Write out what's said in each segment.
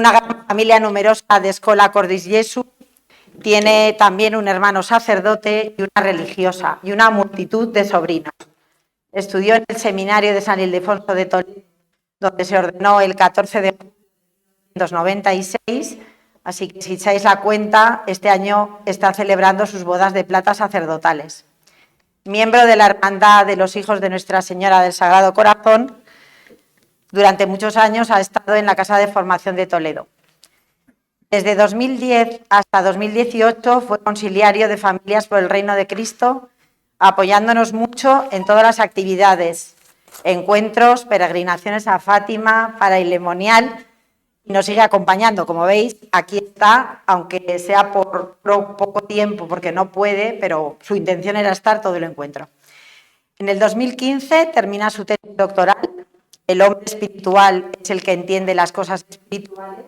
una gran familia numerosa de Escola Cordis Jesu. Tiene también un hermano sacerdote y una religiosa y una multitud de sobrinos. Estudió en el seminario de San Ildefonso de Toledo, donde se ordenó el 14 de 1996, así que si echáis la cuenta, este año está celebrando sus bodas de plata sacerdotales. Miembro de la Hermandad de los Hijos de Nuestra Señora del Sagrado Corazón, durante muchos años ha estado en la Casa de Formación de Toledo. Desde 2010 hasta 2018 fue conciliario de Familias por el Reino de Cristo, apoyándonos mucho en todas las actividades, encuentros, peregrinaciones a Fátima, para el Lemonial, y nos sigue acompañando. Como veis, aquí está, aunque sea por poco tiempo, porque no puede, pero su intención era estar todo el encuentro. En el 2015 termina su tesis doctoral, El hombre espiritual es el que entiende las cosas espirituales,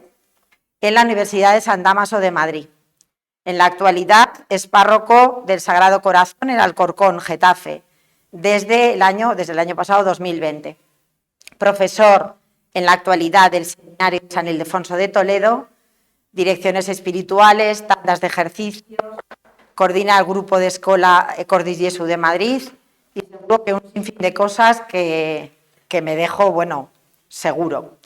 en la Universidad de San Dámaso de Madrid. En la actualidad es párroco del Sagrado Corazón en Alcorcón, Getafe, desde el año pasado 2020. Profesor en la actualidad del Seminario de San Ildefonso de Toledo, direcciones espirituales, tandas de ejercicio, coordina el grupo de Escola Cordis Jesu de Madrid y seguro que un sinfín de cosas que me dejo, bueno, seguro.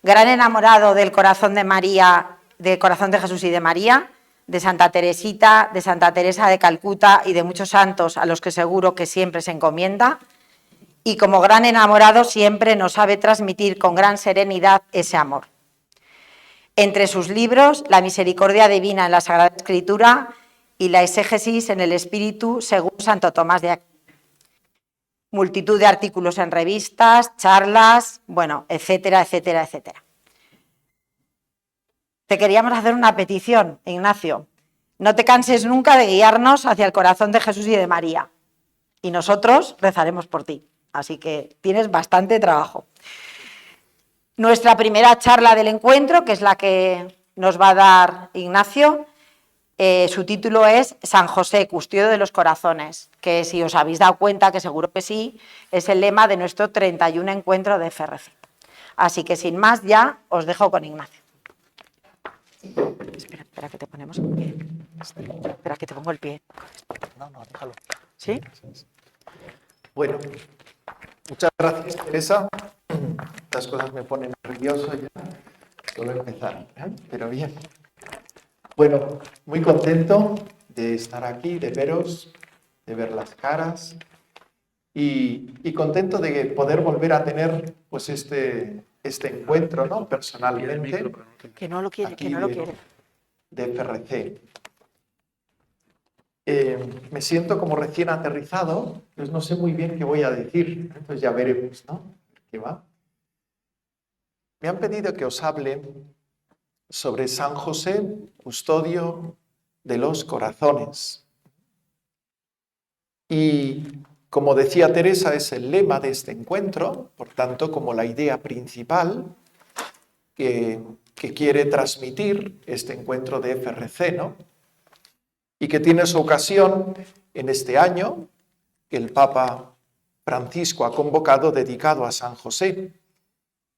Gran enamorado del corazón de María, del corazón de Jesús y de María, de Santa Teresita, de Santa Teresa de Calcuta y de muchos santos a los que seguro que siempre se encomienda. Y como gran enamorado siempre nos sabe transmitir con gran serenidad ese amor. Entre sus libros, La misericordia divina en la Sagrada Escritura y la exégesis en el Espíritu según Santo Tomás de Aquino. Multitud de artículos en revistas, charlas, bueno, etcétera, etcétera, etcétera. Te queríamos hacer una petición, Ignacio. No te canses nunca de guiarnos hacia el corazón de Jesús y de María. Y nosotros rezaremos por ti. Así que tienes bastante trabajo. Nuestra primera charla del encuentro, que es la que nos va a dar Ignacio, su título es San José, custodio de los corazones, que si os habéis dado cuenta, que seguro que sí, es el lema de nuestro 31 encuentro de FRC. Así que sin más ya os dejo con Ignacio. Espera que te ponemos el pie. Espera que te pongo el pie. No, déjalo. ¿Sí? Bueno, muchas gracias, Teresa. Estas cosas me ponen nervioso ya. Solo empezar, pero bien. Bueno, muy contento de estar aquí, de veros, de ver las caras y contento de poder volver a tener pues este encuentro, ¿no? Personalmente. Que no lo quiere, que no lo quiere. De FRC. Me siento como recién aterrizado, pues no sé muy bien qué voy a decir, entonces ya veremos, ¿no? ¿Qué va? Me han pedido que os hable sobre San José, custodio de los corazones. Y como decía Teresa, es el lema de este encuentro, por tanto, como la idea principal que quiere transmitir este encuentro de FRC, ¿no? Y que tiene su ocasión en este año que el Papa Francisco ha convocado dedicado a San José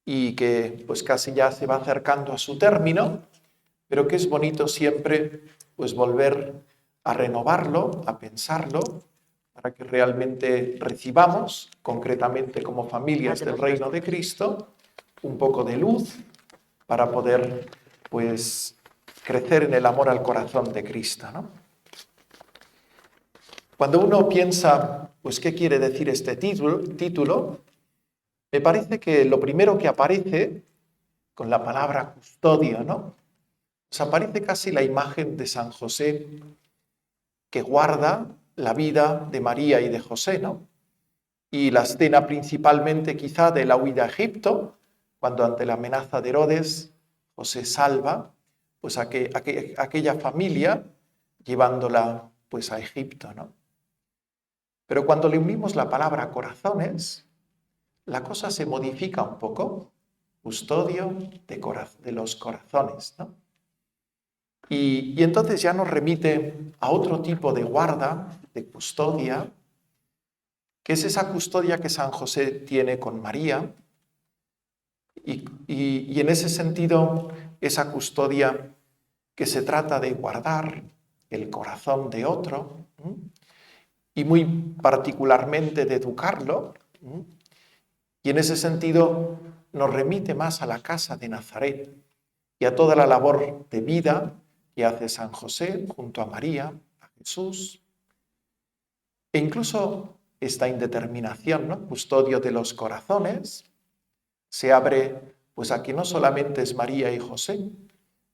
y que pues casi ya se va acercando a su término, pero que es bonito siempre pues volver a renovarlo, a pensarlo, para que realmente recibamos, concretamente como familias del Reino de Cristo, un poco de luz para poder pues crecer en el amor al corazón de Cristo, ¿no? Cuando uno piensa, pues, ¿qué quiere decir este título? Me parece que lo primero que aparece con la palabra custodio, ¿no? Pues aparece casi la imagen de San José que guarda la vida de María y de José, ¿no? Y la escena principalmente quizá de la huida a Egipto, cuando ante la amenaza de Herodes, José salva pues aquella familia llevándola pues a Egipto, ¿no? Pero cuando le unimos la palabra corazones, la cosa se modifica un poco. Custodio de los corazones, ¿no? Y entonces ya nos remite a otro tipo de guarda, de custodia, que es esa custodia que San José tiene con María. Y en ese sentido, esa custodia que se trata de guardar el corazón de otro, y muy particularmente de educarlo, y en ese sentido nos remite más a la casa de Nazaret y a toda la labor de vida que hace San José junto a María, a Jesús, e incluso esta indeterminación, ¿no? Custodio de los corazones, se abre pues a que no solamente es María y José,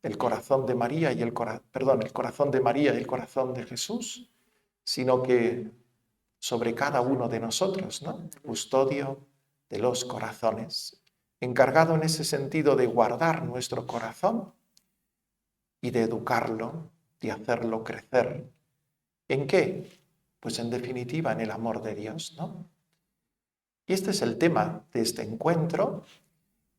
el corazón de María y el corazón de María y el corazón de Jesús, sino que sobre cada uno de nosotros, ¿no? Custodio de los corazones, encargado en ese sentido de guardar nuestro corazón y de educarlo, de hacerlo crecer. ¿En qué? Pues en definitiva en el amor de Dios, ¿no? Y este es el tema de este encuentro,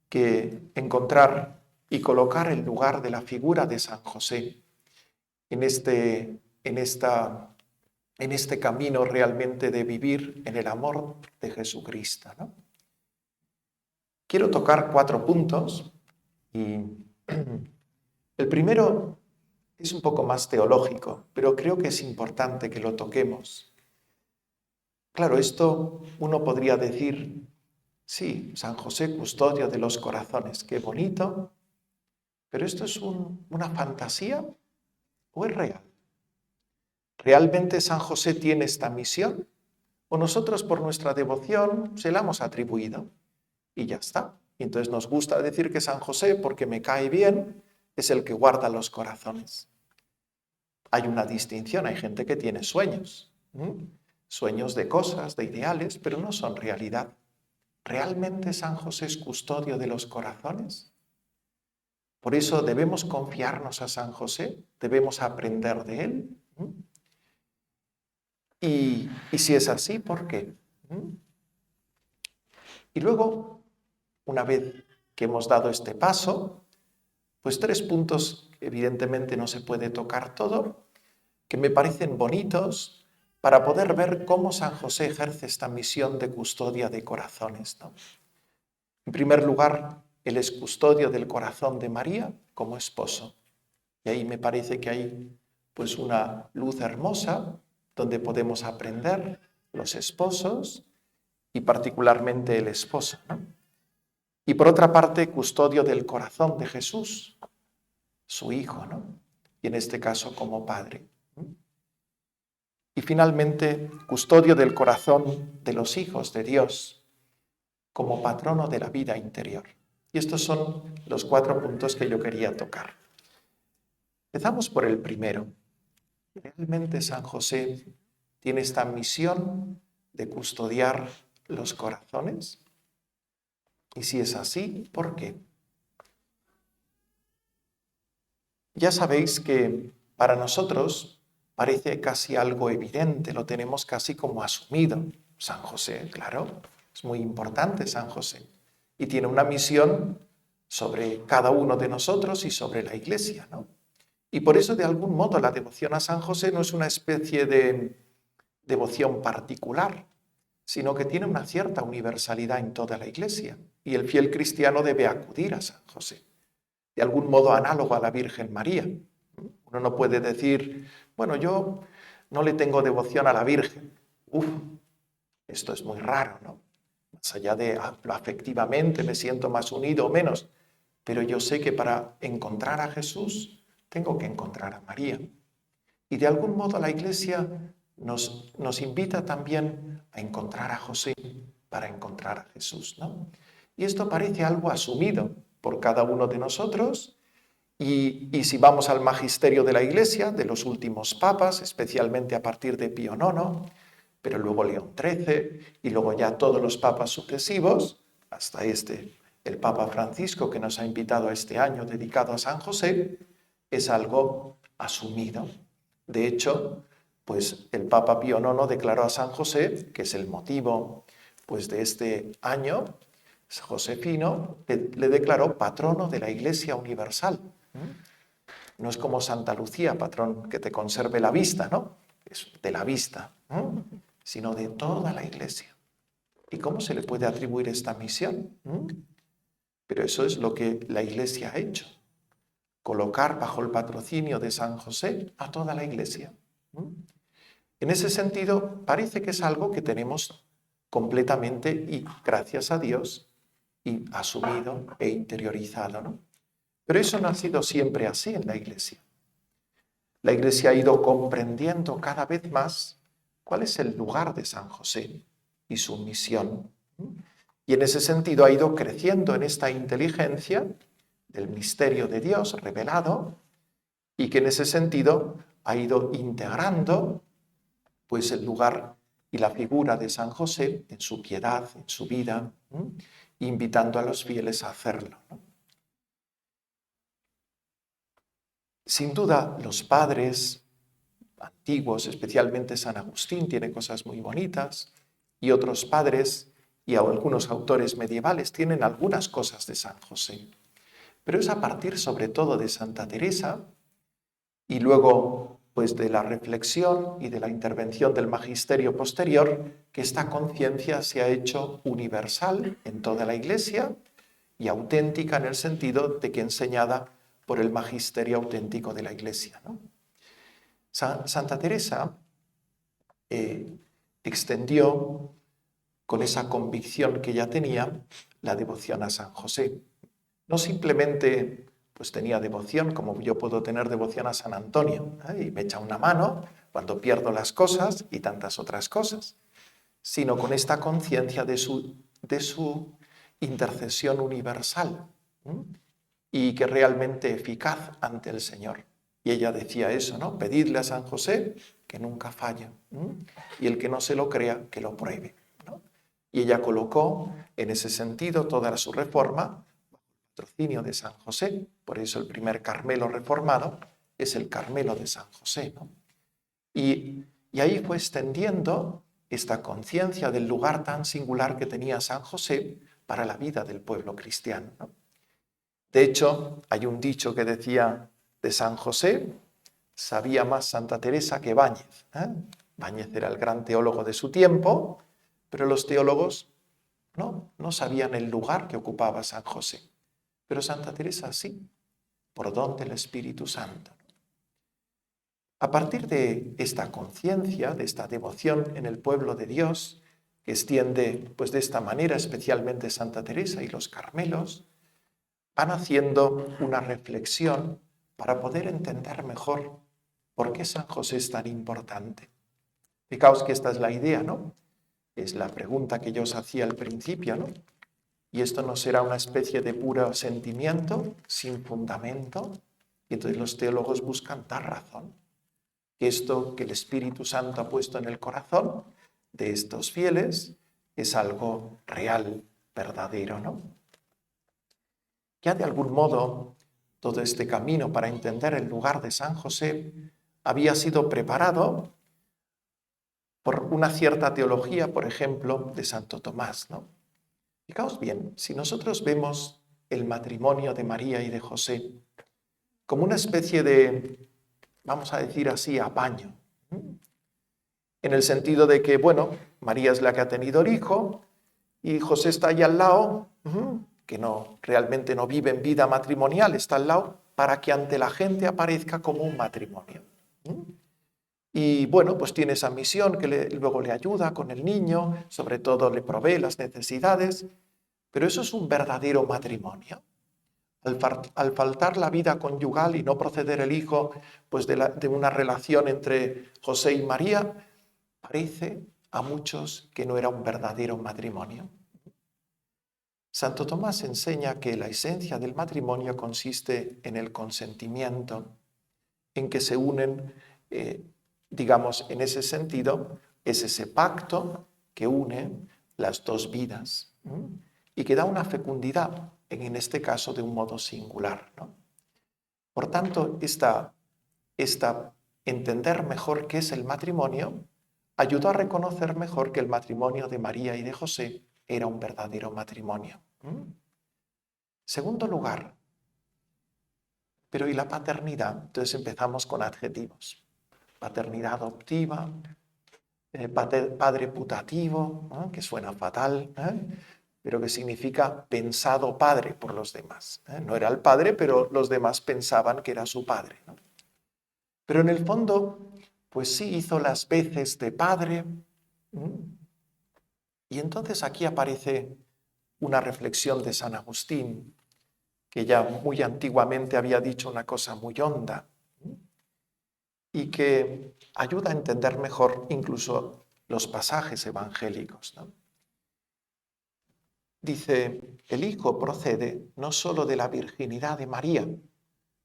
que encontrar y colocar el lugar de la figura de San José en este camino realmente de vivir en el amor de Jesucristo, ¿no? Quiero tocar 4 puntos y el primero es un poco más teológico, pero creo que es importante que lo toquemos. Claro, esto uno podría decir, sí, San José, custodio de los corazones, qué bonito, pero ¿esto es una fantasía o es real? ¿Realmente San José tiene esta misión? ¿O nosotros por nuestra devoción se la hemos atribuido? Y ya está. Y entonces nos gusta decir que San José, porque me cae bien, es el que guarda los corazones. Hay una distinción, hay gente que tiene sueños, sueños de cosas, de ideales, pero no son realidad. ¿Realmente San José es custodio de los corazones? Por eso debemos confiarnos a San José, debemos aprender de él. Y si es así, ¿por qué? Y luego, una vez que hemos dado este paso, pues 3 puntos, evidentemente no se puede tocar todo, que me parecen bonitos para poder ver cómo San José ejerce esta misión de custodia de corazones, ¿no? En primer lugar, él es custodio del corazón de María como esposo. Y ahí me parece que hay pues una luz hermosa donde podemos aprender los esposos y particularmente el esposo, ¿no? Y por otra parte, custodio del corazón de Jesús, su hijo, ¿no? Y en este caso como padre. Y finalmente, custodio del corazón de los hijos de Dios, como patrono de la vida interior. Y estos son los 4 puntos que yo quería tocar. Empezamos por el primero. ¿Realmente San José tiene esta misión de custodiar los corazones? Y si es así, ¿por qué? Ya sabéis que para nosotros parece casi algo evidente, lo tenemos casi como asumido. San José, claro, es muy importante San José. Y tiene una misión sobre cada uno de nosotros y sobre la Iglesia, ¿no? Y por eso, de algún modo, la devoción a San José no es una especie de devoción particular, sino que tiene una cierta universalidad en toda la Iglesia. Y el fiel cristiano debe acudir a San José, de algún modo análogo a la Virgen María. Uno no puede decir, bueno, yo no le tengo devoción a la Virgen. Esto es muy raro, ¿no? Más allá de lo afectivamente me siento más unido o menos, pero yo sé que para encontrar a Jesús tengo que encontrar a María. Y de algún modo la Iglesia nos invita también a encontrar a José para encontrar a Jesús, ¿no? Y esto parece algo asumido por cada uno de nosotros. Y si vamos al magisterio de la Iglesia, de los últimos papas, especialmente a partir de Pío IX, pero luego León XIII y luego ya todos los papas sucesivos, hasta el Papa Francisco que nos ha invitado a este año dedicado a San José, es algo asumido. De hecho, pues el Papa Pío IX declaró a San José, que es el motivo pues, de este año josefino, le declaró patrono de la Iglesia Universal. No es como Santa Lucía, patrón que te conserve la vista, ¿no? Es de la vista, sino de toda la Iglesia. ¿Y cómo se le puede atribuir esta misión? Pero eso es lo que la Iglesia ha hecho. colocar bajo el patrocinio de San José a toda la Iglesia. En ese sentido, parece que es algo que tenemos completamente y gracias a Dios y asumido e interiorizado, ¿no? Pero eso no ha sido siempre así en la Iglesia. La Iglesia ha ido comprendiendo cada vez más cuál es el lugar de San José y su misión. Y en ese sentido ha ido creciendo en esta inteligencia del misterio de Dios revelado y que en ese sentido ha ido integrando pues el lugar y la figura de San José en su piedad, en su vida, invitando a los fieles a hacerlo, ¿no? Sin duda, los padres antiguos, especialmente San Agustín, tiene cosas muy bonitas, y otros padres y algunos autores medievales tienen algunas cosas de San José. Pero es a partir sobre todo de Santa Teresa y luego pues de la reflexión y de la intervención del magisterio posterior que esta conciencia se ha hecho universal en toda la Iglesia y auténtica en el sentido de que enseñada por el magisterio auténtico de la Iglesia, ¿no? Santa Teresa extendió con esa convicción que ya tenía la devoción a San José. No simplemente pues tenía devoción como yo puedo tener devoción a San Antonio, y me echa una mano cuando pierdo las cosas y tantas otras cosas, sino con esta conciencia de su intercesión universal y que realmente eficaz ante el Señor. Y ella decía eso, ¿no? Pedidle a San José que nunca falla, y el que no se lo crea, que lo pruebe, ¿no? Y ella colocó en ese sentido toda su reforma patrocinio de San José. Por eso el primer Carmelo reformado es el Carmelo de San José, ¿no? Y ahí fue extendiendo esta conciencia del lugar tan singular que tenía San José para la vida del pueblo cristiano, ¿no? De hecho, hay un dicho que decía de San José: sabía más Santa Teresa que Báñez, ¿eh? Báñez era el gran teólogo de su tiempo, pero los teólogos no sabían el lugar que ocupaba San José. Pero Santa Teresa sí, por don del Espíritu Santo. A partir de esta conciencia, de esta devoción en el pueblo de Dios, que extiende pues de esta manera especialmente Santa Teresa y los Carmelos, van haciendo una reflexión para poder entender mejor por qué San José es tan importante. Fijaos que esta es la idea, ¿no? Es la pregunta que yo os hacía al principio, ¿no? Y esto no será una especie de puro sentimiento sin fundamento. Y entonces los teólogos buscan dar razón. Que esto que el Espíritu Santo ha puesto en el corazón de estos fieles es algo real, verdadero, ¿no? Ya de algún modo todo este camino para entender el lugar de San José había sido preparado por una cierta teología, por ejemplo, de Santo Tomás, ¿no? Fijaos bien, si nosotros vemos el matrimonio de María y de José como una especie de, vamos a decir así, apaño, en el sentido de que, bueno, María es la que ha tenido el hijo y José está ahí al lado, que realmente no vive en vida matrimonial, está al lado para que ante la gente aparezca como un matrimonio. Y bueno, pues tiene esa misión que luego le ayuda con el niño, sobre todo le provee las necesidades, pero eso es un verdadero matrimonio. Al faltar la vida conyugal y no proceder el hijo pues de una relación entre José y María, parece a muchos que no era un verdadero matrimonio. Santo Tomás enseña que la esencia del matrimonio consiste en el consentimiento, en que se unen, digamos, en ese sentido, es ese pacto que une las dos vidas y que da una fecundidad, en este caso de un modo singular, ¿no? Por tanto, entender mejor qué es el matrimonio ayudó a reconocer mejor que el matrimonio de María y de José era un verdadero matrimonio. Segundo lugar, pero ¿y la paternidad? Entonces empezamos con adjetivos. Paternidad adoptiva, padre putativo, que suena fatal, pero que significa pensado padre por los demás. No era el padre, pero los demás pensaban que era su padre, ¿no? Pero en el fondo, pues sí hizo las veces de padre. Y entonces aquí aparece una reflexión de San Agustín, que ya muy antiguamente había dicho una cosa muy honda y que ayuda a entender mejor incluso los pasajes evangélicos, ¿no? Dice, el Hijo procede no solo de la virginidad de María,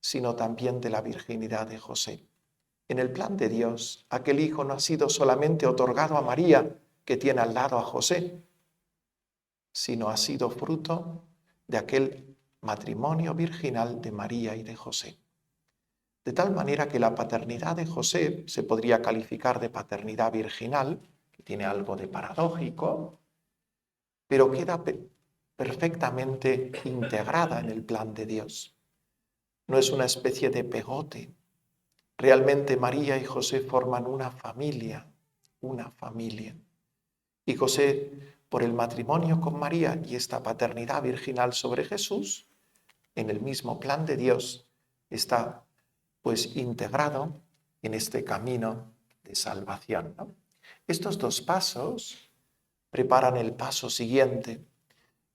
sino también de la virginidad de José. En el plan de Dios, aquel Hijo no ha sido solamente otorgado a María, que tiene al lado a José, sino ha sido fruto de aquel matrimonio virginal de María y de José. De tal manera que la paternidad de José se podría calificar de paternidad virginal, que tiene algo de paradójico, pero queda perfectamente integrada en el plan de Dios. No es una especie de pegote. Realmente María y José forman una familia. Y José, por el matrimonio con María y esta paternidad virginal sobre Jesús, en el mismo plan de Dios, está pues integrado en este camino de salvación, ¿no? Estos dos pasos preparan el paso siguiente,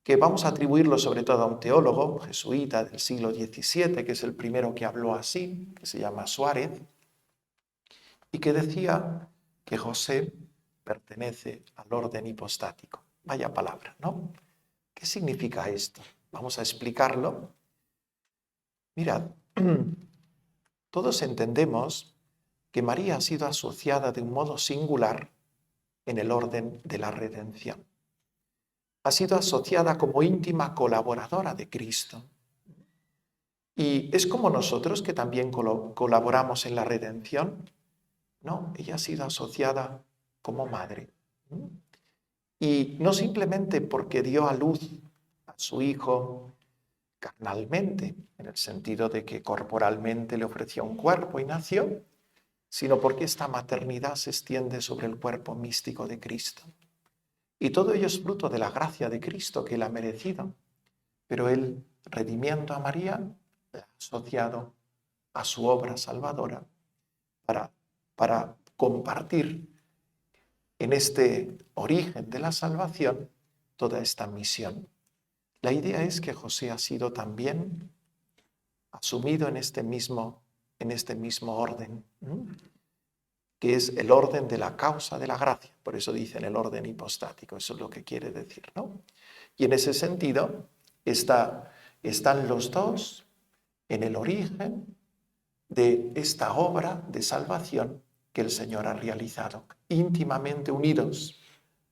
que vamos a atribuirlo sobre todo a un teólogo jesuita del siglo XVII, que es el primero que habló así, que se llama Suárez, y que decía que José pertenece al orden hipostático. Vaya palabra, ¿no? ¿Qué significa esto? Vamos a explicarlo. Mirad, todos entendemos que María ha sido asociada de un modo singular en el orden de la redención. Ha sido asociada como íntima colaboradora de Cristo. Y es como nosotros que también colaboramos en la redención. No, ella ha sido asociada como madre. Y no simplemente porque dio a luz a su hijo carnalmente, en el sentido de que corporalmente le ofreció un cuerpo y nació, sino porque esta maternidad se extiende sobre el cuerpo místico de Cristo. Y todo ello es fruto de la gracia de Cristo que él ha merecido. Pero él, redimiendo a María, la ha asociado a su obra salvadora para compartir en este origen de la salvación toda esta misión. La idea es que José ha sido también asumido en este mismo orden, que es el orden de la causa de la gracia. Por eso dicen el orden hipostático, eso es lo que quiere decir, ¿no? Y en ese sentido están los dos en el origen de esta obra de salvación que el Señor ha realizado, íntimamente unidos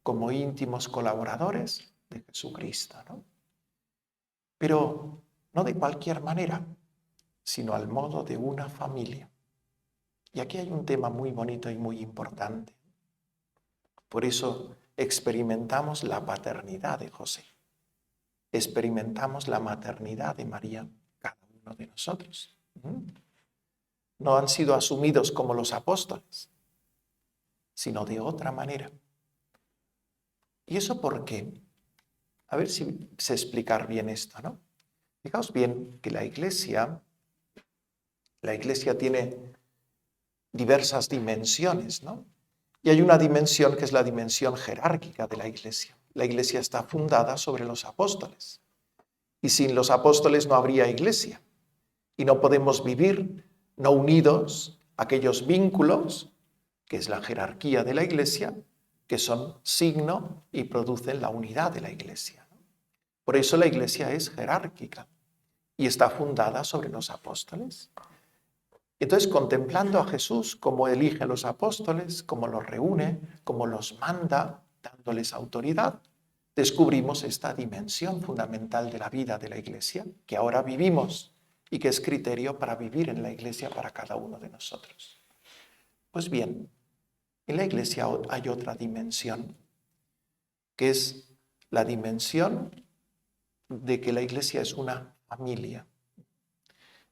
como íntimos colaboradores de Jesucristo, ¿no? Pero no de cualquier manera, sino al modo de una familia. Y aquí hay un tema muy bonito y muy importante. Por eso experimentamos la paternidad de José. Experimentamos la maternidad de María, cada uno de nosotros. No han sido asumidos como los apóstoles, sino de otra manera. ¿Y eso por qué? A ver si sé explicar bien esto, ¿no? Fijaos bien que la Iglesia tiene diversas dimensiones, ¿no? Y hay una dimensión que es la dimensión jerárquica de la Iglesia. La Iglesia está fundada sobre los apóstoles. Y sin los apóstoles no habría Iglesia. Y no podemos vivir no unidos a aquellos vínculos, que es la jerarquía de la Iglesia, que son signo y producen la unidad de la Iglesia. Por eso la Iglesia es jerárquica y está fundada sobre los apóstoles. Entonces, contemplando a Jesús, cómo elige a los apóstoles, cómo los reúne, cómo los manda, dándoles autoridad, descubrimos esta dimensión fundamental de la vida de la Iglesia, que ahora vivimos y que es criterio para vivir en la Iglesia para cada uno de nosotros. Pues bien, en la Iglesia hay otra dimensión, que es la dimensión de que la Iglesia es una familia.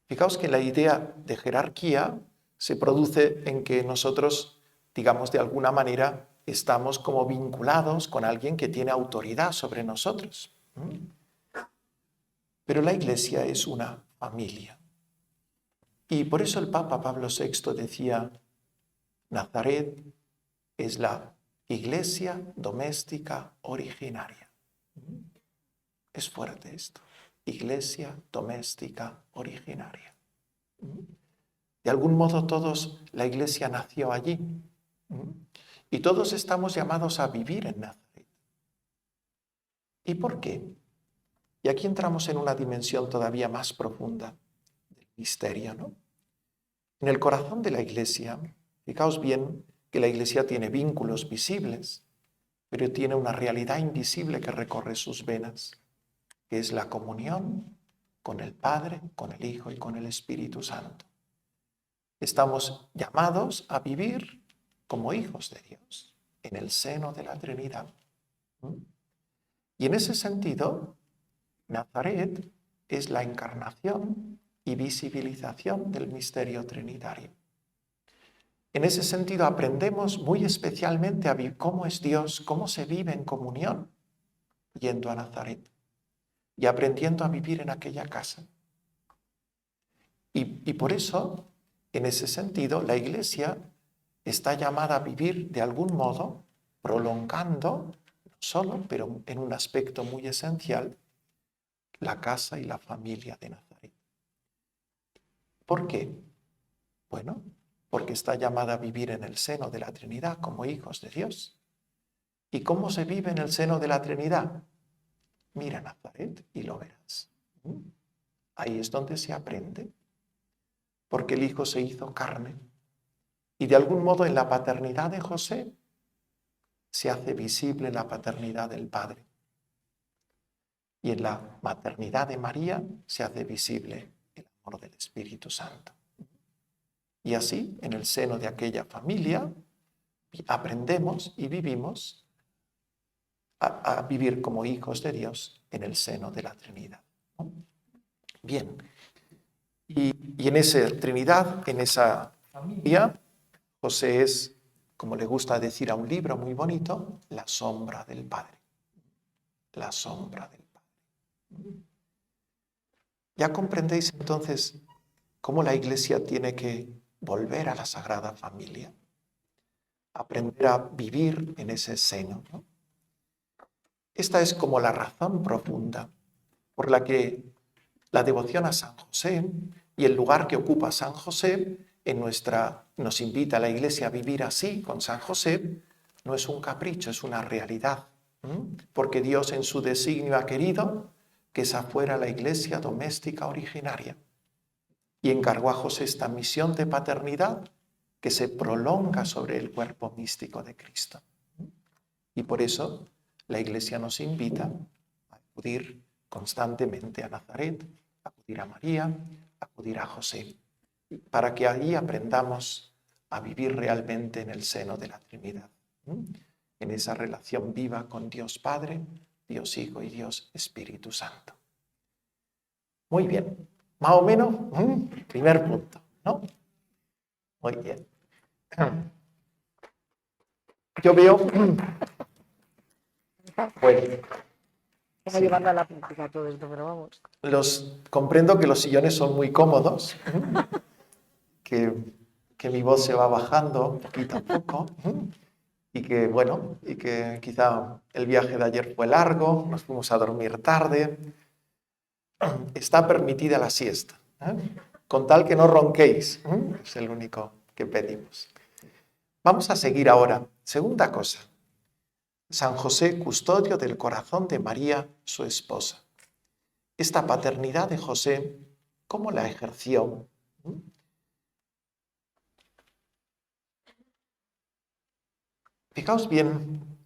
Fijaos que la idea de jerarquía se produce en que nosotros, digamos, de alguna manera estamos como vinculados con alguien que tiene autoridad sobre nosotros. Pero la Iglesia es una familia. Y por eso el Papa Pablo VI decía, Nazaret es la iglesia doméstica originaria. Es fuerte esto. Iglesia doméstica originaria. De algún modo todos, la iglesia nació allí. Y todos estamos llamados a vivir en Nazaret. ¿Y por qué? Y aquí entramos en una dimensión todavía más profunda del misterio, ¿no? En el corazón de la iglesia, fijaos bien que la iglesia tiene vínculos visibles, pero tiene una realidad invisible que recorre sus venas, que es la comunión con el Padre, con el Hijo y con el Espíritu Santo. Estamos llamados a vivir como hijos de Dios, en el seno de la Trinidad. Y en ese sentido, Nazaret es la encarnación y visibilización del misterio trinitario. En ese sentido aprendemos muy especialmente a vivir cómo es Dios, cómo se vive en comunión, yendo a Nazaret y aprendiendo a vivir en aquella casa. Y por eso, en ese sentido, la Iglesia está llamada a vivir de algún modo, prolongando, no solo, pero en un aspecto muy esencial, la casa y la familia de Nazaret. ¿Por qué? Bueno, porque está llamada a vivir en el seno de la Trinidad como hijos de Dios. ¿Y cómo se vive en el seno de la Trinidad? Mira Nazaret y lo verás. Ahí es donde se aprende, porque el Hijo se hizo carne. Y de algún modo en la paternidad de José se hace visible la paternidad del Padre. Y en la maternidad de María se hace visible el amor del Espíritu Santo. Y así, en el seno de aquella familia, aprendemos y vivimos a vivir como hijos de Dios en el seno de la Trinidad. Bien, y en esa Trinidad, en esa familia, José es, como le gusta decir a un libro muy bonito, la sombra del Padre. La sombra del Padre. Ya comprendéis entonces cómo la Iglesia tiene que volver a la Sagrada Familia, aprender a vivir en ese seno, ¿no? Esta es como la razón profunda por la que la devoción a San José y el lugar que ocupa San José nos invita a la Iglesia a vivir así con San José, no es un capricho, es una realidad, porque Dios en su designio ha querido que esa fuera la Iglesia doméstica originaria y encargó a José esta misión de paternidad que se prolonga sobre el cuerpo místico de Cristo. Y por eso la Iglesia nos invita a acudir constantemente a Nazaret, a acudir a María, a acudir a José, para que allí aprendamos a vivir realmente en el seno de la Trinidad, en esa relación viva con Dios Padre, Dios Hijo y Dios Espíritu Santo. Muy bien, más o menos, primer punto, ¿no? Muy bien. Yo veo, bueno, Estamos llevando a la práctica todo esto, pero vamos. comprendo que los sillones son muy cómodos, que mi voz se va bajando poquito a poco, y que, bueno, y que quizá el viaje de ayer fue largo, nos fuimos a dormir tarde. Está permitida la siesta, con tal que no ronquéis, es el único que pedimos. Vamos a seguir ahora. Segunda cosa, San José, custodio del corazón de María, su esposa. Esta paternidad de José, ¿cómo la ejerció? Fijaos bien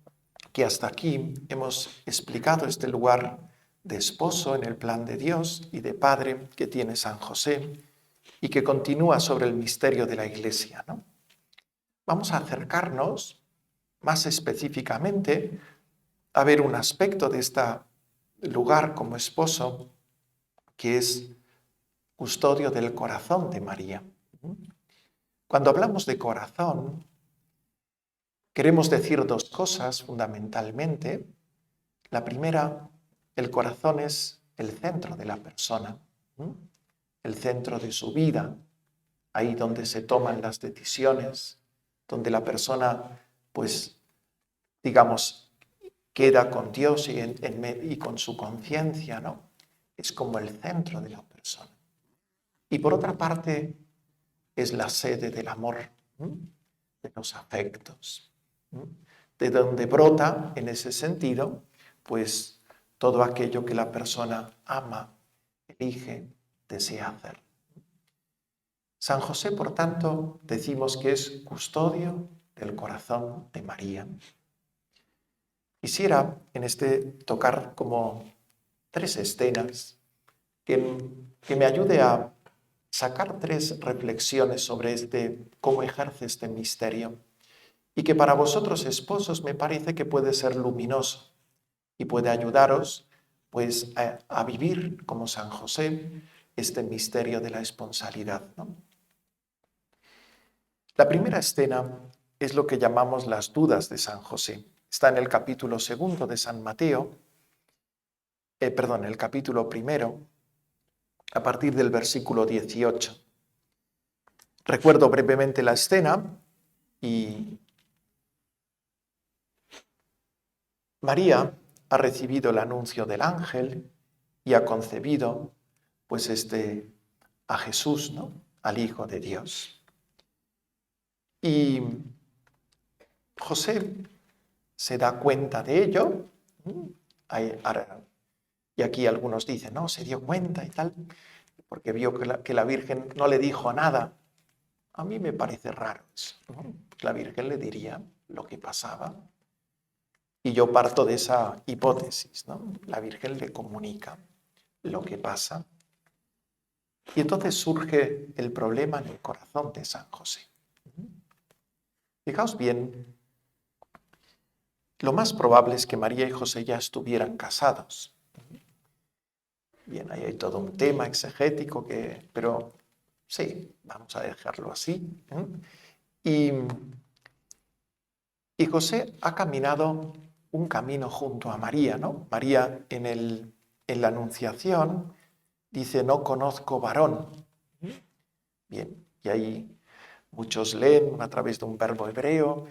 que hasta aquí hemos explicado este lugar de esposo en el plan de Dios y de padre que tiene San José y que continúa sobre el misterio de la Iglesia, ¿no? Vamos a acercarnos más específicamente a ver un aspecto de este lugar como esposo que es custodio del corazón de María. Cuando hablamos de corazón, queremos decir dos cosas fundamentalmente. La primera, el corazón es el centro de la persona, el centro de su vida, ahí donde se toman las decisiones, donde la persona, pues, digamos, queda con Dios y con su conciencia, ¿no? Es como el centro de la persona. Y por otra parte, es la sede del amor, de los afectos, de donde brota, en ese sentido, pues todo aquello que la persona ama, elige, desea hacer. San José, por tanto, decimos que es custodio del corazón de María. Quisiera en tocar como 3 escenas que me ayude a sacar 3 reflexiones sobre cómo ejerce este misterio y que para vosotros esposos me parece que puede ser luminoso y puede ayudaros pues a vivir como San José este misterio de la esponsalidad, ¿no? La primera escena es lo que llamamos las dudas de San José. Está en el capítulo 2 de San Mateo, el capítulo 1, a partir del versículo 18. Recuerdo brevemente la escena y María ha recibido el anuncio del ángel y ha concebido pues a Jesús, ¿no? Al Hijo de Dios. Y José se da cuenta de ello, y aquí algunos dicen, no, se dio cuenta y tal, porque vio que la Virgen no le dijo nada. A mí me parece raro eso, ¿no? La Virgen le diría lo que pasaba. Y yo parto de esa hipótesis, ¿no? La Virgen le comunica lo que pasa. Y entonces surge el problema en el corazón de San José. Fijaos bien, lo más probable es que María y José ya estuvieran casados. Bien, ahí hay todo un tema exegético, pero sí, vamos a dejarlo así. Y José ha caminado un camino junto a María, ¿no? María en la Anunciación dice, no conozco varón. Bien, y ahí muchos leen a través de un verbo hebreo,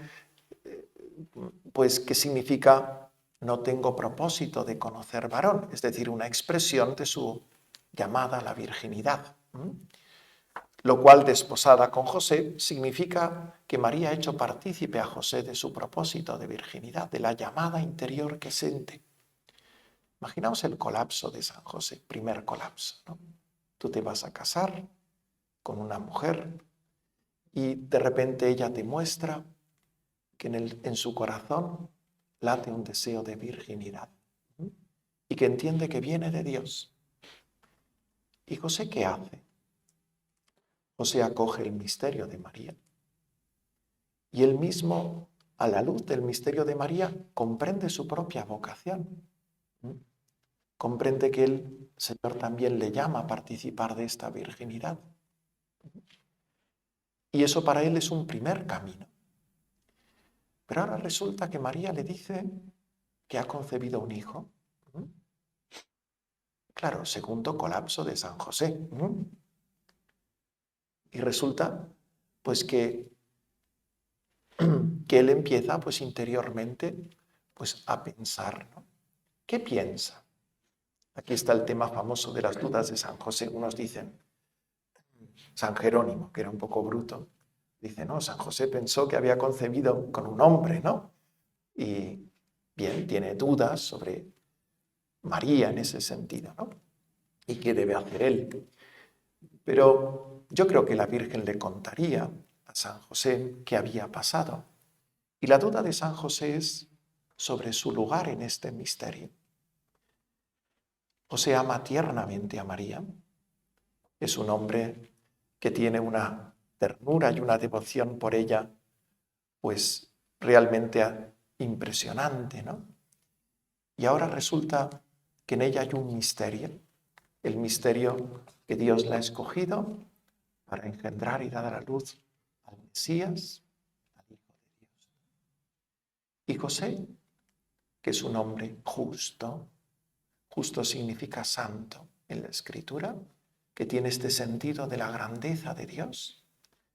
pues que significa no tengo propósito de conocer varón, es decir, una expresión de su llamada a la virginidad. Lo cual, desposada con José, significa que María ha hecho partícipe a José de su propósito de virginidad, de la llamada interior que siente. Imaginaos el colapso de San José, primer colapso, ¿no? Tú te vas a casar con una mujer y de repente ella te muestra que en su corazón late un deseo de virginidad y que entiende que viene de Dios. ¿Y José qué hace? José acoge el misterio de María y él mismo, a la luz del misterio de María, comprende su propia vocación. Comprende que el Señor también le llama a participar de esta virginidad. Y eso para él es un primer camino. Pero ahora resulta que María le dice que ha concebido un hijo. Claro, segundo colapso de San José. Y resulta pues que él empieza pues interiormente pues a pensar, ¿no? ¿Qué piensa? Aquí está el tema famoso de las dudas de San José. Unos dicen, San Jerónimo, que era un poco bruto, dice, no, San José pensó que había concebido con un hombre, ¿no? Y bien, tiene dudas sobre María en ese sentido, ¿no? ¿Y qué debe hacer él? Pero yo creo que la Virgen le contaría a San José qué había pasado. Y la duda de San José es sobre su lugar en este misterio. José ama tiernamente a María. Es un hombre que tiene una ternura y una devoción por ella, pues realmente impresionante, ¿no? Y ahora resulta que en ella hay un misterio, el misterio que Dios la ha escogido para engendrar y dar a la luz al Mesías, al Hijo de Dios. Y José, que es un hombre justo, justo significa santo en la Escritura, que tiene este sentido de la grandeza de Dios,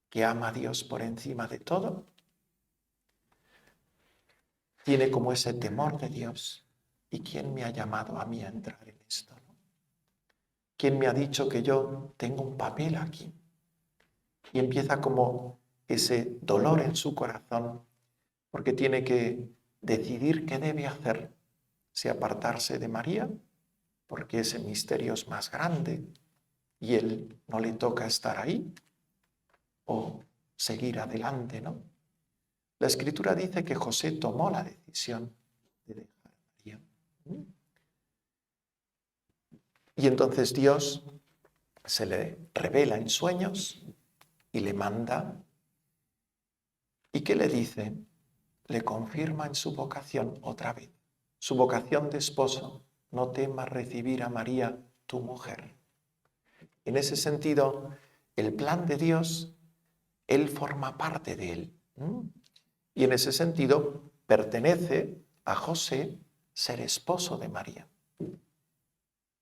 que ama a Dios por encima de todo, tiene como ese temor de Dios. ¿Y quién me ha llamado a mí a entrar en esto? ¿No? ¿Quién me ha dicho que yo tengo un papel aquí? Y empieza como ese dolor en su corazón, porque tiene que decidir qué debe hacer, si apartarse de María, porque ese misterio es más grande y él no le toca estar ahí, o seguir adelante, ¿no? La Escritura dice que José tomó la decisión de dejar a María. Y entonces Dios se le revela en sueños y le manda. ¿Y qué le dice? Le confirma en su vocación otra vez. Su vocación de esposo: no temas recibir a María, tu mujer. En ese sentido, el plan de Dios, él forma parte de él. Y en ese sentido, pertenece a José ser esposo de María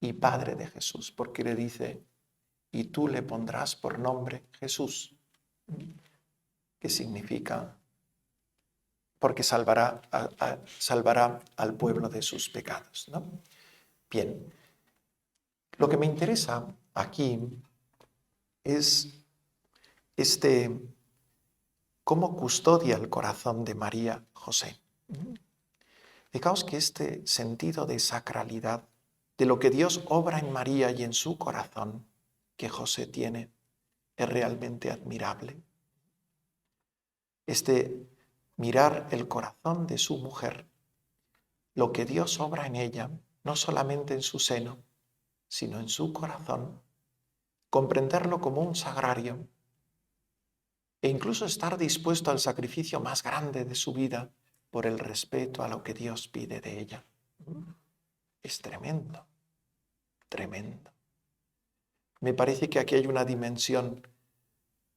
y padre de Jesús, porque le dice: y tú le pondrás por nombre Jesús, que significa, porque salvará al pueblo de sus pecados, ¿no? Bien, lo que me interesa aquí es cómo custodia el corazón de María José. Fijaos que este sentido de sacralidad, de lo que Dios obra en María y en su corazón, que José tiene, es realmente admirable. Mirar el corazón de su mujer, lo que Dios obra en ella, no solamente en su seno, sino en su corazón, comprenderlo como un sagrario e incluso estar dispuesto al sacrificio más grande de su vida por el respeto a lo que Dios pide de ella. Es tremendo, tremendo. Me parece que aquí hay una dimensión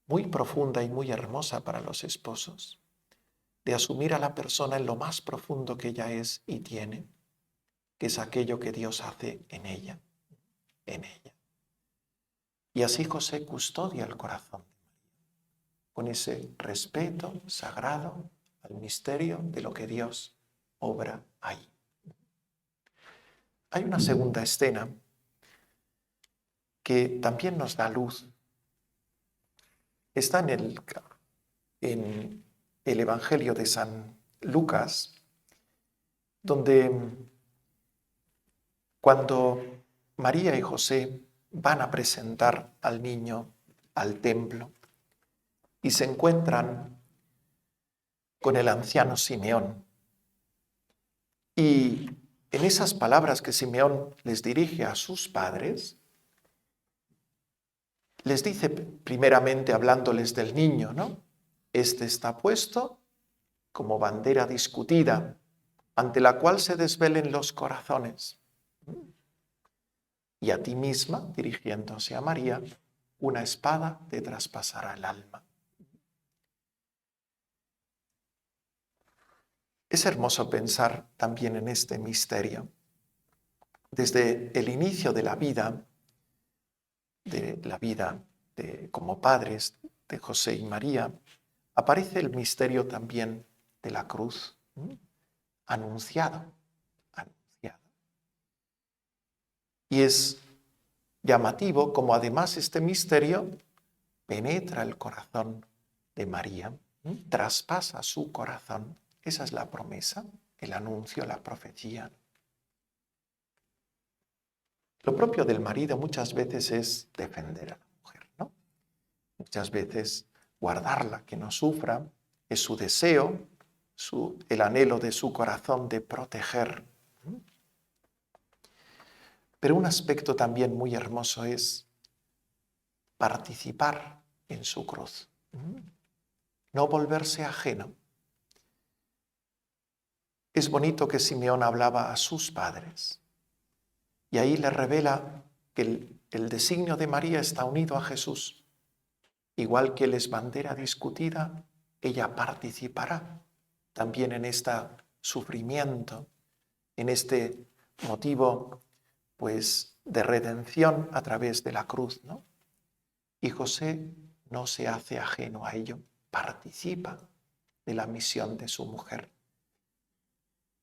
muy profunda y muy hermosa para los esposos, de asumir a la persona en lo más profundo que ella es y tiene, que es aquello que Dios hace en ella, en ella. Y así José custodia el corazón, con ese respeto sagrado al misterio de lo que Dios obra ahí. Hay una segunda escena que también nos da luz. Está en el Evangelio de San Lucas, donde cuando María y José van a presentar al niño al templo y se encuentran con el anciano Simeón. Y en esas palabras que Simeón les dirige a sus padres, les dice primeramente hablándoles del niño, ¿no? Este está puesto como bandera discutida, ante la cual se desvelen los corazones. Y a ti misma, dirigiéndose a María, una espada te traspasará el alma. Es hermoso pensar también en este misterio. Desde el inicio de la vida como padres de José y María, aparece el misterio también de la cruz, anunciado. Y es llamativo como además este misterio penetra el corazón de María, traspasa su corazón. Esa es la promesa, el anuncio, la profecía. Lo propio del marido muchas veces es defender a la mujer, ¿no? Muchas veces guardarla, que no sufra, es su deseo, el anhelo de su corazón de proteger. Pero un aspecto también muy hermoso es participar en su cruz, no volverse ajeno. Es bonito que Simeón hablaba a sus padres y ahí le revela que el designio de María está unido a Jesús. Igual que él es bandera discutida, ella participará también en este sufrimiento, en este motivo pues de redención a través de la cruz, ¿no? Y José no se hace ajeno a ello, participa de la misión de su mujer.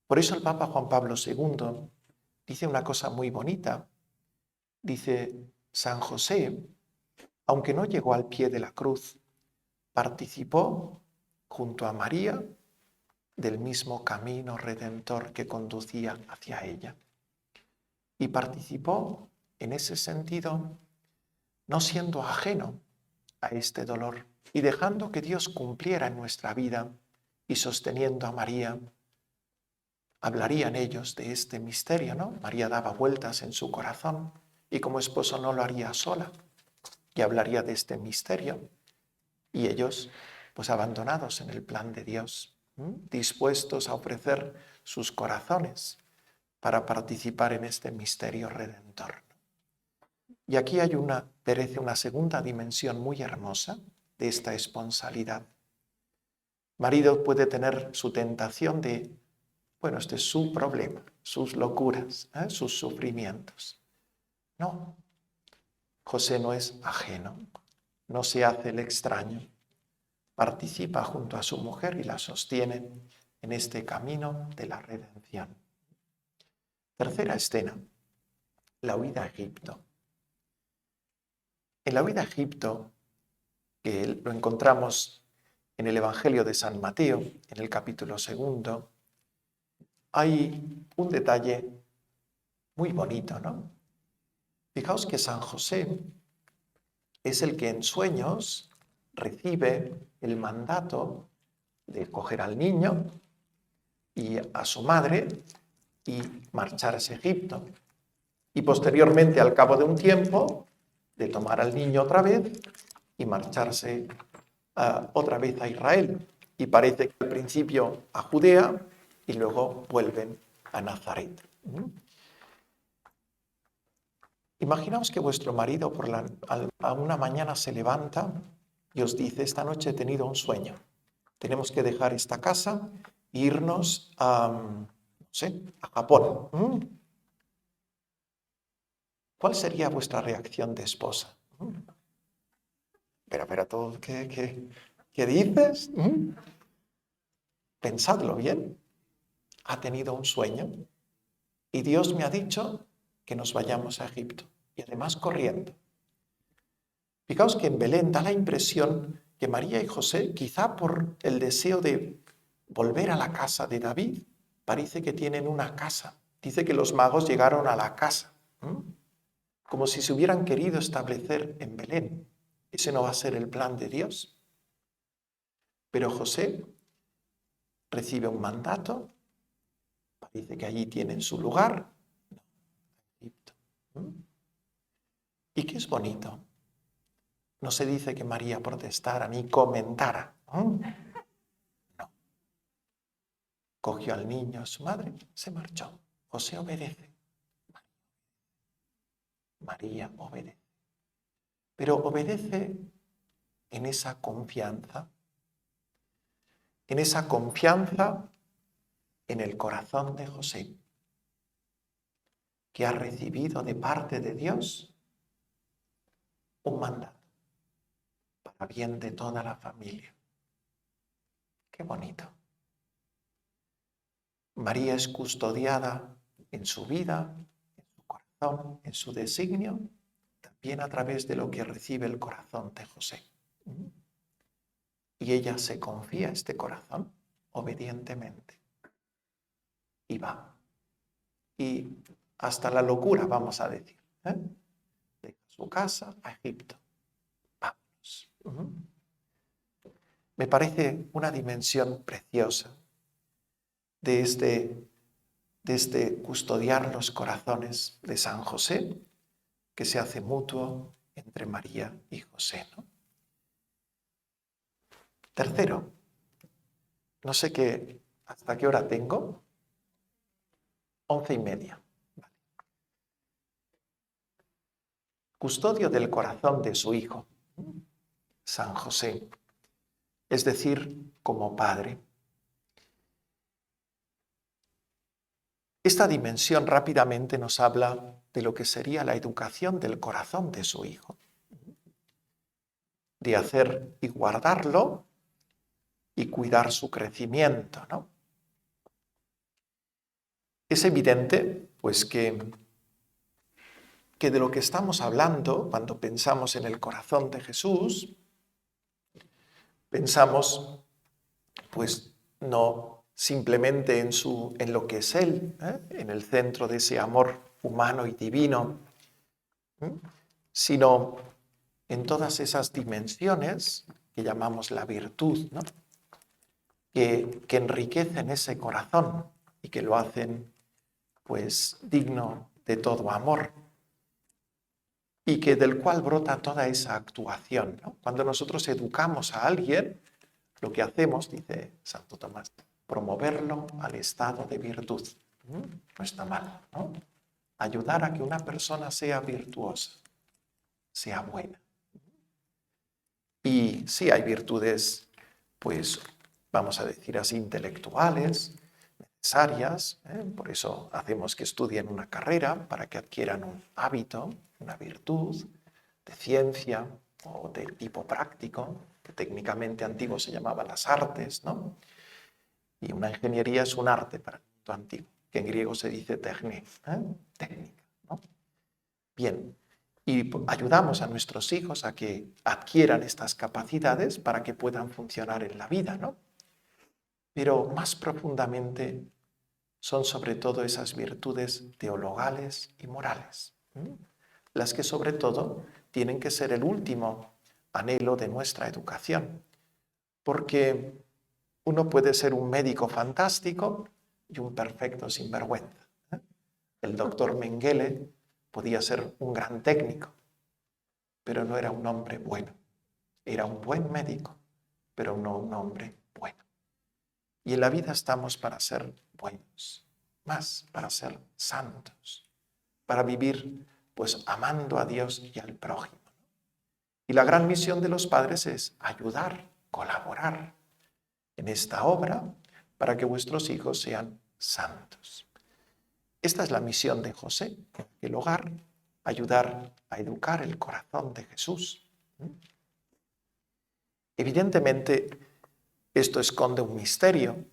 Por eso el Papa Juan Pablo II dice una cosa muy bonita. Dice, San José, aunque no llegó al pie de la cruz, participó junto a María del mismo camino redentor que conducía hacia ella. Y participó en ese sentido no siendo ajeno a este dolor y dejando que Dios cumpliera en nuestra vida y sosteniendo a María. Hablarían ellos de este misterio, ¿no? María daba vueltas en su corazón y como esposo no lo haría sola y hablaría de este misterio. Y ellos, pues abandonados en el plan de Dios, dispuestos a ofrecer sus corazones para participar en este misterio redentor. Y aquí perece una segunda dimensión muy hermosa de esta esponsalidad. Marido puede tener su tentación de, bueno, este es su problema, sus locuras, sus sufrimientos. No, José no es ajeno, no se hace el extraño, participa junto a su mujer y la sostiene en este camino de la redención. Tercera escena, la huida a Egipto. En la huida a Egipto, que lo encontramos en el Evangelio de San Mateo, en el capítulo 2, hay un detalle muy bonito, ¿no? Fijaos que San José es el que en sueños recibe el mandato de coger al niño y a su madre y marcharse a Egipto. Y posteriormente, al cabo de un tiempo, de tomar al niño otra vez y marcharse otra vez a Israel. Y parece que al principio a Judea y luego vuelven a Nazaret. Imaginaos que vuestro marido a una mañana se levanta y os dice, esta noche he tenido un sueño. Tenemos que dejar esta casa e irnos a Japón. ¿Cuál sería vuestra reacción de esposa? Pero todo, ¿qué dices? Pensadlo bien. Ha tenido un sueño y Dios me ha dicho que nos vayamos a Egipto y además corriendo. Fijaos que en Belén da la impresión que María y José, quizá por el deseo de volver a la casa de David, parece que tienen una casa. Dice que los magos llegaron a la casa, como si se hubieran querido establecer en Belén. Ese no va a ser el plan de Dios. Pero José recibe un mandato, parece que allí tienen su lugar, Egipto. ¿Y qué es bonito? No se dice que María protestara ni comentara. No. Cogió al niño, a su madre, se marchó. José obedece. María obedece. Pero obedece en esa confianza en el corazón de José, que ha recibido de parte de Dios un mandato para bien de toda la familia. Qué bonito. María es custodiada en su vida, en su corazón, en su designio, también a través de lo que recibe el corazón de José. Y ella se confía a este corazón obedientemente. Y va. Y hasta la locura, vamos a decir. Deja su casa a Egipto. Vámonos. Me parece una dimensión preciosa de este custodiar los corazones de San José, que se hace mutuo entre María y José, ¿no? Tercero, no sé hasta qué hora tengo. 11:30. Vale. Custodio del corazón de su hijo, San José, es decir, como padre. Esta dimensión rápidamente nos habla de lo que sería la educación del corazón de su hijo, de hacer y guardarlo y cuidar su crecimiento, ¿no? Es evidente, pues, que de lo que estamos hablando cuando pensamos en el corazón de Jesús, pensamos, pues, no simplemente en lo que es Él, en el centro de ese amor humano y divino, sino en todas esas dimensiones que llamamos la virtud, ¿no? que enriquecen ese corazón y que lo hacen, pues, digno de todo amor, y que del cual brota toda esa actuación, ¿no? Cuando nosotros educamos a alguien, lo que hacemos, dice Santo Tomás, promoverlo al estado de virtud. No está mal, ¿no? Ayudar a que una persona sea virtuosa, sea buena. Y sí hay virtudes, pues, vamos a decir así, intelectuales, necesarias, por eso hacemos que estudien una carrera, para que adquieran un hábito, una virtud de ciencia o de tipo práctico, que técnicamente antiguo se llamaban las artes, ¿no? Y una ingeniería es un arte para el mundo antiguo, que en griego se dice técnica, ¿no? Bien, y ayudamos a nuestros hijos a que adquieran estas capacidades para que puedan funcionar en la vida, ¿no? Pero más profundamente son sobre todo esas virtudes teologales y morales, las que sobre todo tienen que ser el último anhelo de nuestra educación, porque uno puede ser un médico fantástico y un perfecto sinvergüenza. El doctor Mengele podía ser un gran técnico, pero no era un hombre bueno. Era un buen médico, pero no un hombre bueno. Y en la vida estamos para ser buenos, más para ser santos, para vivir, pues, amando a Dios y al prójimo. Y la gran misión de los padres es ayudar, colaborar en esta obra para que vuestros hijos sean santos. Esta es la misión de José, el hogar, ayudar a educar el corazón de Jesús. Evidentemente, esto esconde un misterio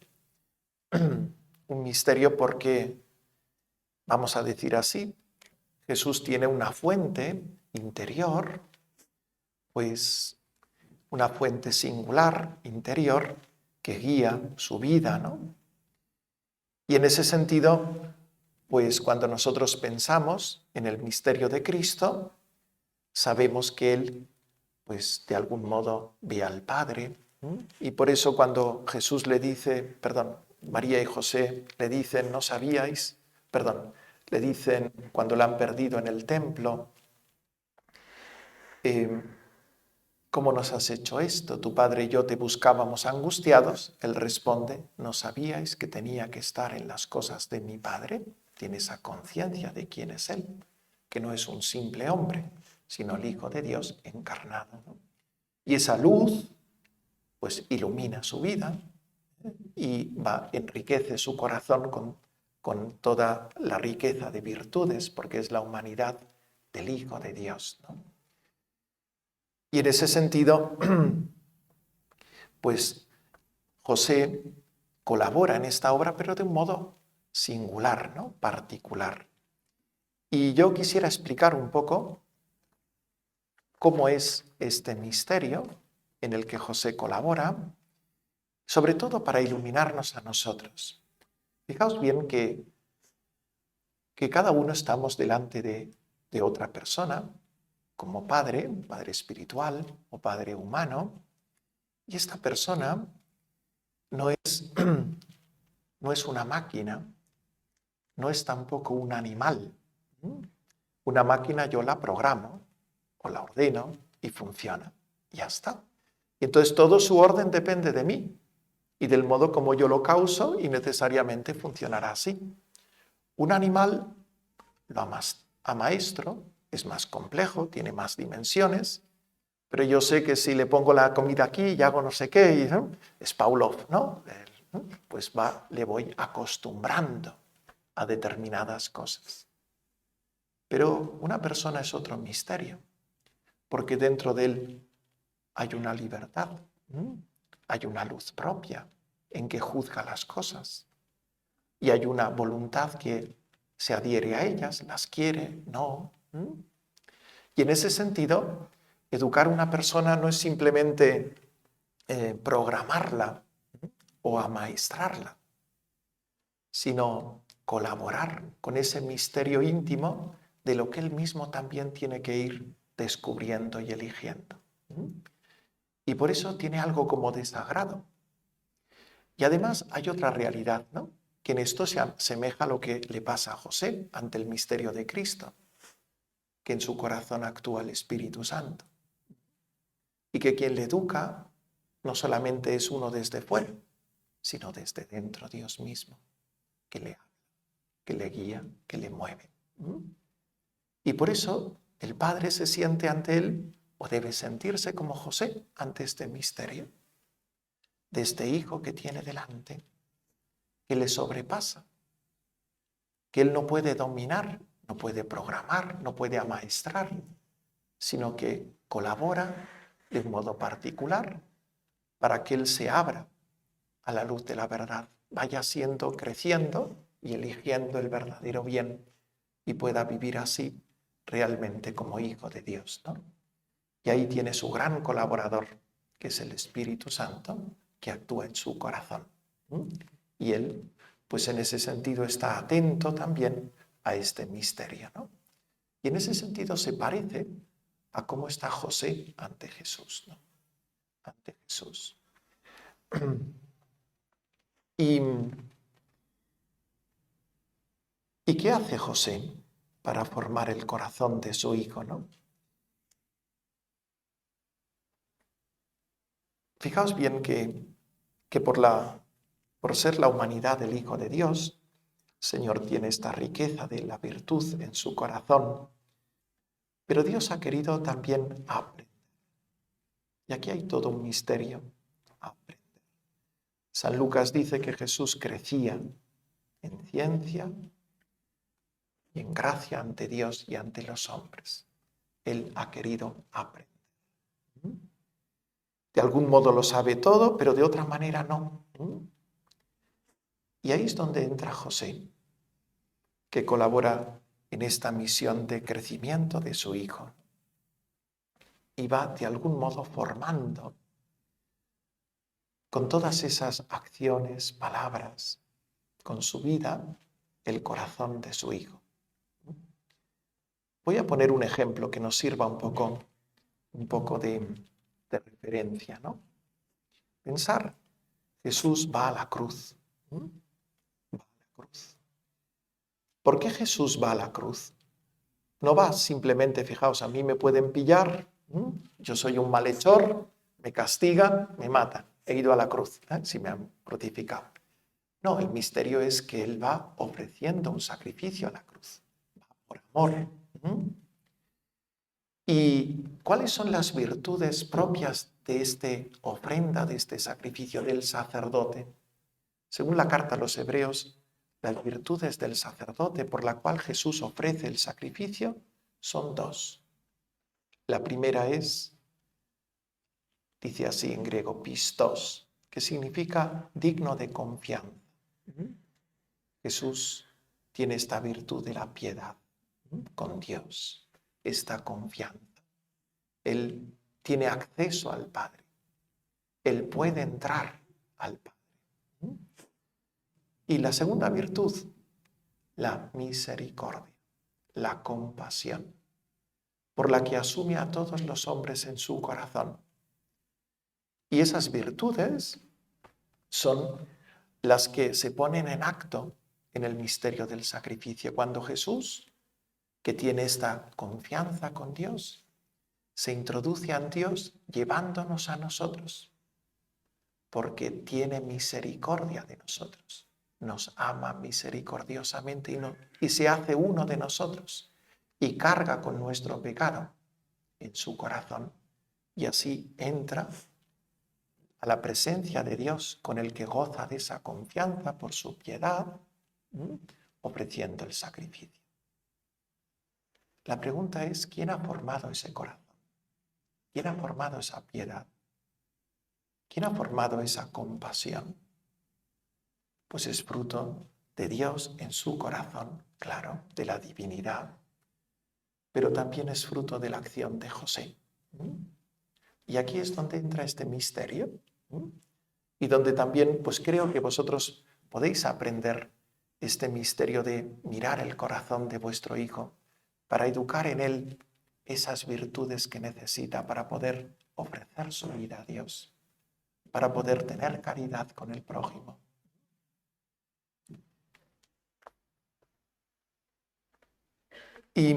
porque, vamos a decir así, Jesús tiene una fuente interior, pues una fuente singular, interior, que guía su vida, ¿no? Y en ese sentido, pues cuando nosotros pensamos en el misterio de Cristo, sabemos que Él, pues de algún modo ve al Padre, y por eso cuando Jesús le dice, María y José le dicen, le dicen cuando la han perdido en el templo, ¿cómo nos has hecho esto? Tu padre y yo te buscábamos angustiados. Él responde, ¿no sabíais que tenía que estar en las cosas de mi Padre? Tiene esa conciencia de quién es Él, que no es un simple hombre, sino el Hijo de Dios encarnado, ¿no? Y esa luz, pues, ilumina su vida y enriquece su corazón con toda la riqueza de virtudes, porque es la humanidad del Hijo de Dios, ¿no? Y en ese sentido, pues José colabora en esta obra, pero de un modo singular, ¿no? Particular. Y yo quisiera explicar un poco cómo es este misterio en el que José colabora, sobre todo para iluminarnos a nosotros. Fijaos bien que cada uno estamos delante de otra persona, como padre, un padre espiritual o padre humano, y esta persona no es una máquina, no es tampoco un animal. Una máquina yo la programo o la ordeno y funciona. Ya está. Entonces todo su orden depende de mí y del modo como yo lo causo y necesariamente funcionará así. Un animal lo amaestro, es más complejo, tiene más dimensiones, pero yo sé que si le pongo la comida aquí y hago no sé qué, es Pavlov, ¿no? Pues le voy acostumbrando a determinadas cosas. Pero una persona es otro misterio, porque dentro de él hay una libertad, hay una luz propia en que juzga las cosas y hay una voluntad que se adhiere a ellas, las quiere, no. Y en ese sentido, educar a una persona no es simplemente programarla o amaestrarla, sino colaborar con ese misterio íntimo de lo que él mismo también tiene que ir descubriendo y eligiendo. Y por eso tiene algo como de sagrado. Y además hay otra realidad, ¿no? Que en esto se asemeja a lo que le pasa a José ante el misterio de Cristo, que en su corazón actúa el Espíritu Santo. Y que quien le educa no solamente es uno desde fuera, sino desde dentro, Dios mismo, que le habla, que le guía, que le mueve. Y por eso el Padre se siente ante él, o debe sentirse como José ante este misterio, de este hijo que tiene delante, que le sobrepasa, que él no puede dominar, no puede programar, no puede amaestrar, sino que colabora de un modo particular para que él se abra a la luz de la verdad, vaya siendo, creciendo y eligiendo el verdadero bien y pueda vivir así realmente como hijo de Dios, ¿no? Y ahí tiene su gran colaborador, que es el Espíritu Santo, que actúa en su corazón. Y él, pues en ese sentido, está atento también a este misterio, ¿no? Y en ese sentido se parece a cómo está José ante Jesús, ¿no? Ante Jesús. ¿Y qué hace José para formar el corazón de su hijo, no? Fijaos bien que por ser la humanidad del Hijo de Dios, el Señor tiene esta riqueza de la virtud en su corazón, pero Dios ha querido también aprender. Y aquí hay todo un misterio, aprender. San Lucas dice que Jesús crecía en ciencia y en gracia ante Dios y ante los hombres. Él ha querido aprender. De algún modo lo sabe todo, pero de otra manera no. Y ahí es donde entra José, que colabora en esta misión de crecimiento de su hijo. Y va de algún modo formando con todas esas acciones, palabras, con su vida, el corazón de su hijo. Voy a poner un ejemplo que nos sirva un poco de referencia, ¿no? Pensar, Jesús va a la cruz. Va a la cruz. ¿Por qué Jesús va a la cruz? No va simplemente, fijaos, a mí me pueden pillar, yo soy un malhechor, me castigan, me matan, he ido a la cruz, si me han crucificado. No, el misterio es que Él va ofreciendo un sacrificio a la cruz, va por amor. ¿Y cuáles son las virtudes propias de esta ofrenda, de este sacrificio del sacerdote? Según la carta a los Hebreos, las virtudes del sacerdote por la cual Jesús ofrece el sacrificio son dos. La primera es, dice así en griego, pistos, que significa digno de confianza. Jesús tiene esta virtud de la piedad con Dios, esta confianza. Él tiene acceso al Padre. Él puede entrar al Padre. Y la segunda virtud, la misericordia, la compasión, por la que asume a todos los hombres en su corazón. Y esas virtudes son las que se ponen en acto en el misterio del sacrificio, cuando Jesús, que tiene esta confianza con Dios, se introduce en Dios llevándonos a nosotros, porque tiene misericordia de nosotros, nos ama misericordiosamente y se hace uno de nosotros y carga con nuestro pecado en su corazón y así entra a la presencia de Dios con el que goza de esa confianza por su piedad, ofreciendo el sacrificio. La pregunta es, ¿quién ha formado ese corazón? ¿Quién ha formado esa piedad? ¿Quién ha formado esa compasión? Pues es fruto de Dios en su corazón, claro, de la divinidad, pero también es fruto de la acción de José. Y aquí es donde entra este misterio, y donde también, pues creo que vosotros podéis aprender este misterio de mirar el corazón de vuestro hijo para educar en él esas virtudes que necesita para poder ofrecer su vida a Dios, para poder tener caridad con el prójimo. Y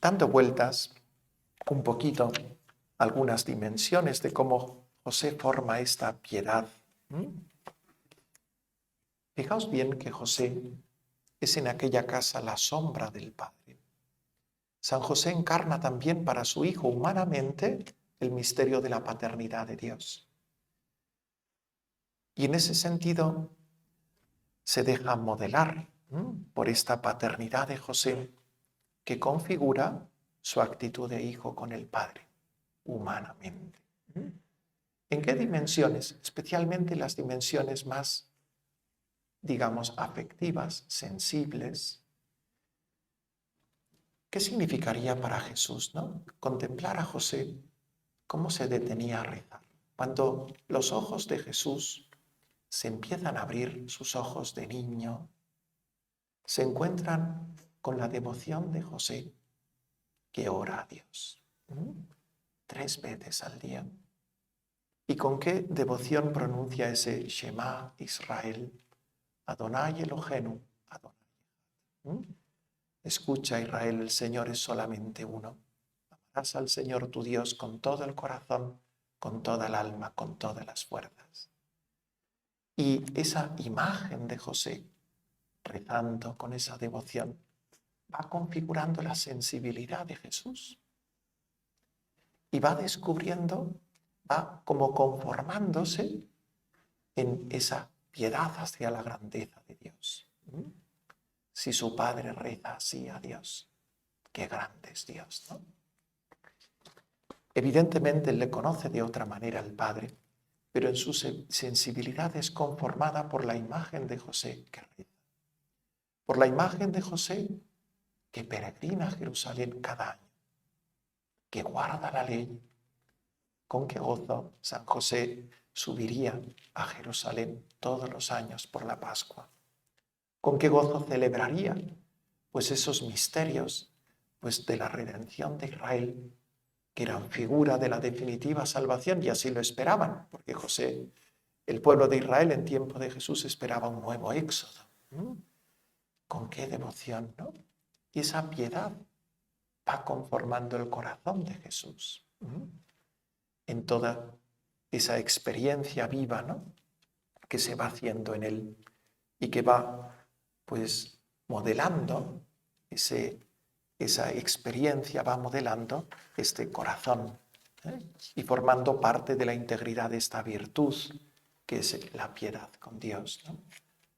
dando vueltas un poquito algunas dimensiones de cómo José forma esta piedad. Fijaos bien que José es en aquella casa la sombra del Padre. San José encarna también para su hijo humanamente el misterio de la paternidad de Dios. Y en ese sentido se deja modelar por esta paternidad de José que configura su actitud de hijo con el Padre, humanamente. ¿En qué dimensiones? Especialmente las dimensiones más, digamos, afectivas, sensibles. ¿Qué significaría para Jesús, no? Contemplar a José cómo se detenía a rezar. Cuando los ojos de Jesús se empiezan a abrir, sus ojos de niño, se encuentran con la devoción de José que ora a Dios 3 veces al día. ¿Y con qué devoción pronuncia ese Shema Israel? Adonai Elohenu, Adonai. Escucha, Israel, el Señor es solamente uno. Amarás al Señor tu Dios con todo el corazón, con toda el alma, con todas las fuerzas. Y esa imagen de José, rezando con esa devoción, va configurando la sensibilidad de Jesús. Y va descubriendo, va como conformándose en esa piedad hacia la grandeza de Dios. Si su padre reza así a Dios, qué grande es Dios, ¿no? Evidentemente él le conoce de otra manera al Padre, pero en su sensibilidad es conformada por la imagen de José que reza, por la imagen de José que peregrina a Jerusalén cada año, que guarda la ley. Con qué gozo San José subiría a Jerusalén todos los años por la Pascua. ¿Con qué gozo celebraría pues esos misterios pues de la redención de Israel, que eran figura de la definitiva salvación, y así lo esperaban, porque José, el pueblo de Israel en tiempo de Jesús esperaba un nuevo éxodo. Con qué devoción, ¿no? Y esa piedad va conformando el corazón de Jesús en toda esa experiencia viva, ¿no?, que se va haciendo en él y que va pues modelando esa experiencia, va modelando este corazón y formando parte de la integridad de esta virtud que es la piedad con Dios, ¿no?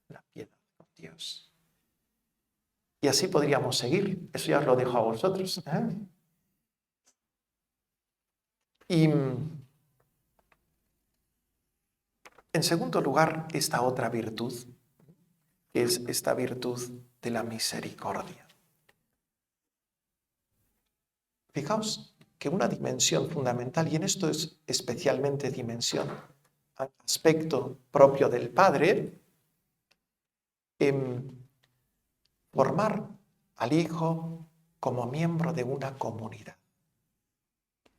La piedad con Dios. Y así podríamos seguir, eso ya os lo dejo a vosotros. Y en segundo lugar, esta otra virtud, que es esta virtud de la misericordia. Fijaos que una dimensión fundamental, y en esto es especialmente dimensión, aspecto propio del Padre, formar al Hijo como miembro de una comunidad.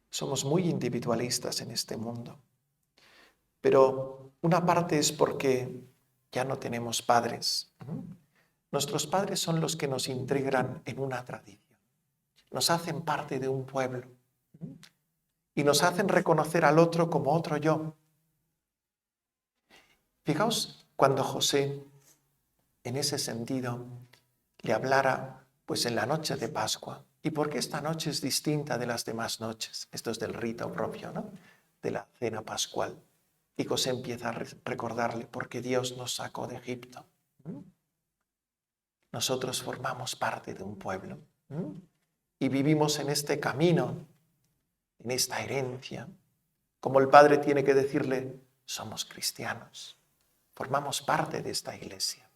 Somos muy individualistas en este mundo, pero una parte es porque ya no tenemos padres. Nuestros padres son los que nos integran en una tradición, nos hacen parte de un pueblo y nos hacen reconocer al otro como otro yo. Fijaos cuando José, en ese sentido, le hablara pues en la noche de Pascua. ¿Y por qué esta noche es distinta de las demás noches? Esto es del rito propio, ¿no?, de la cena pascual. Y José empieza a recordarle por qué Dios nos sacó de Egipto. nosotros formamos parte de un pueblo, y vivimos en este camino, en esta herencia. Como el Padre tiene que decirle, somos cristianos, formamos parte de esta iglesia.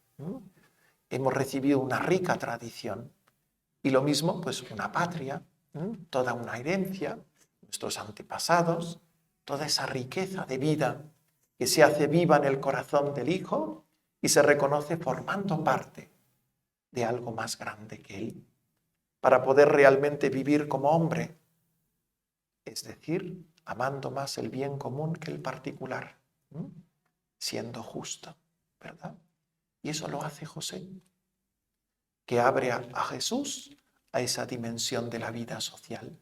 Hemos recibido una rica tradición y lo mismo, pues una patria, toda una herencia, nuestros antepasados, toda esa riqueza de vida que se hace viva en el corazón del Hijo y se reconoce formando parte de algo más grande que Él, para poder realmente vivir como hombre, es decir, amando más el bien común que el particular, siendo justo, ¿verdad? Y eso lo hace José, que abre a Jesús a esa dimensión de la vida social.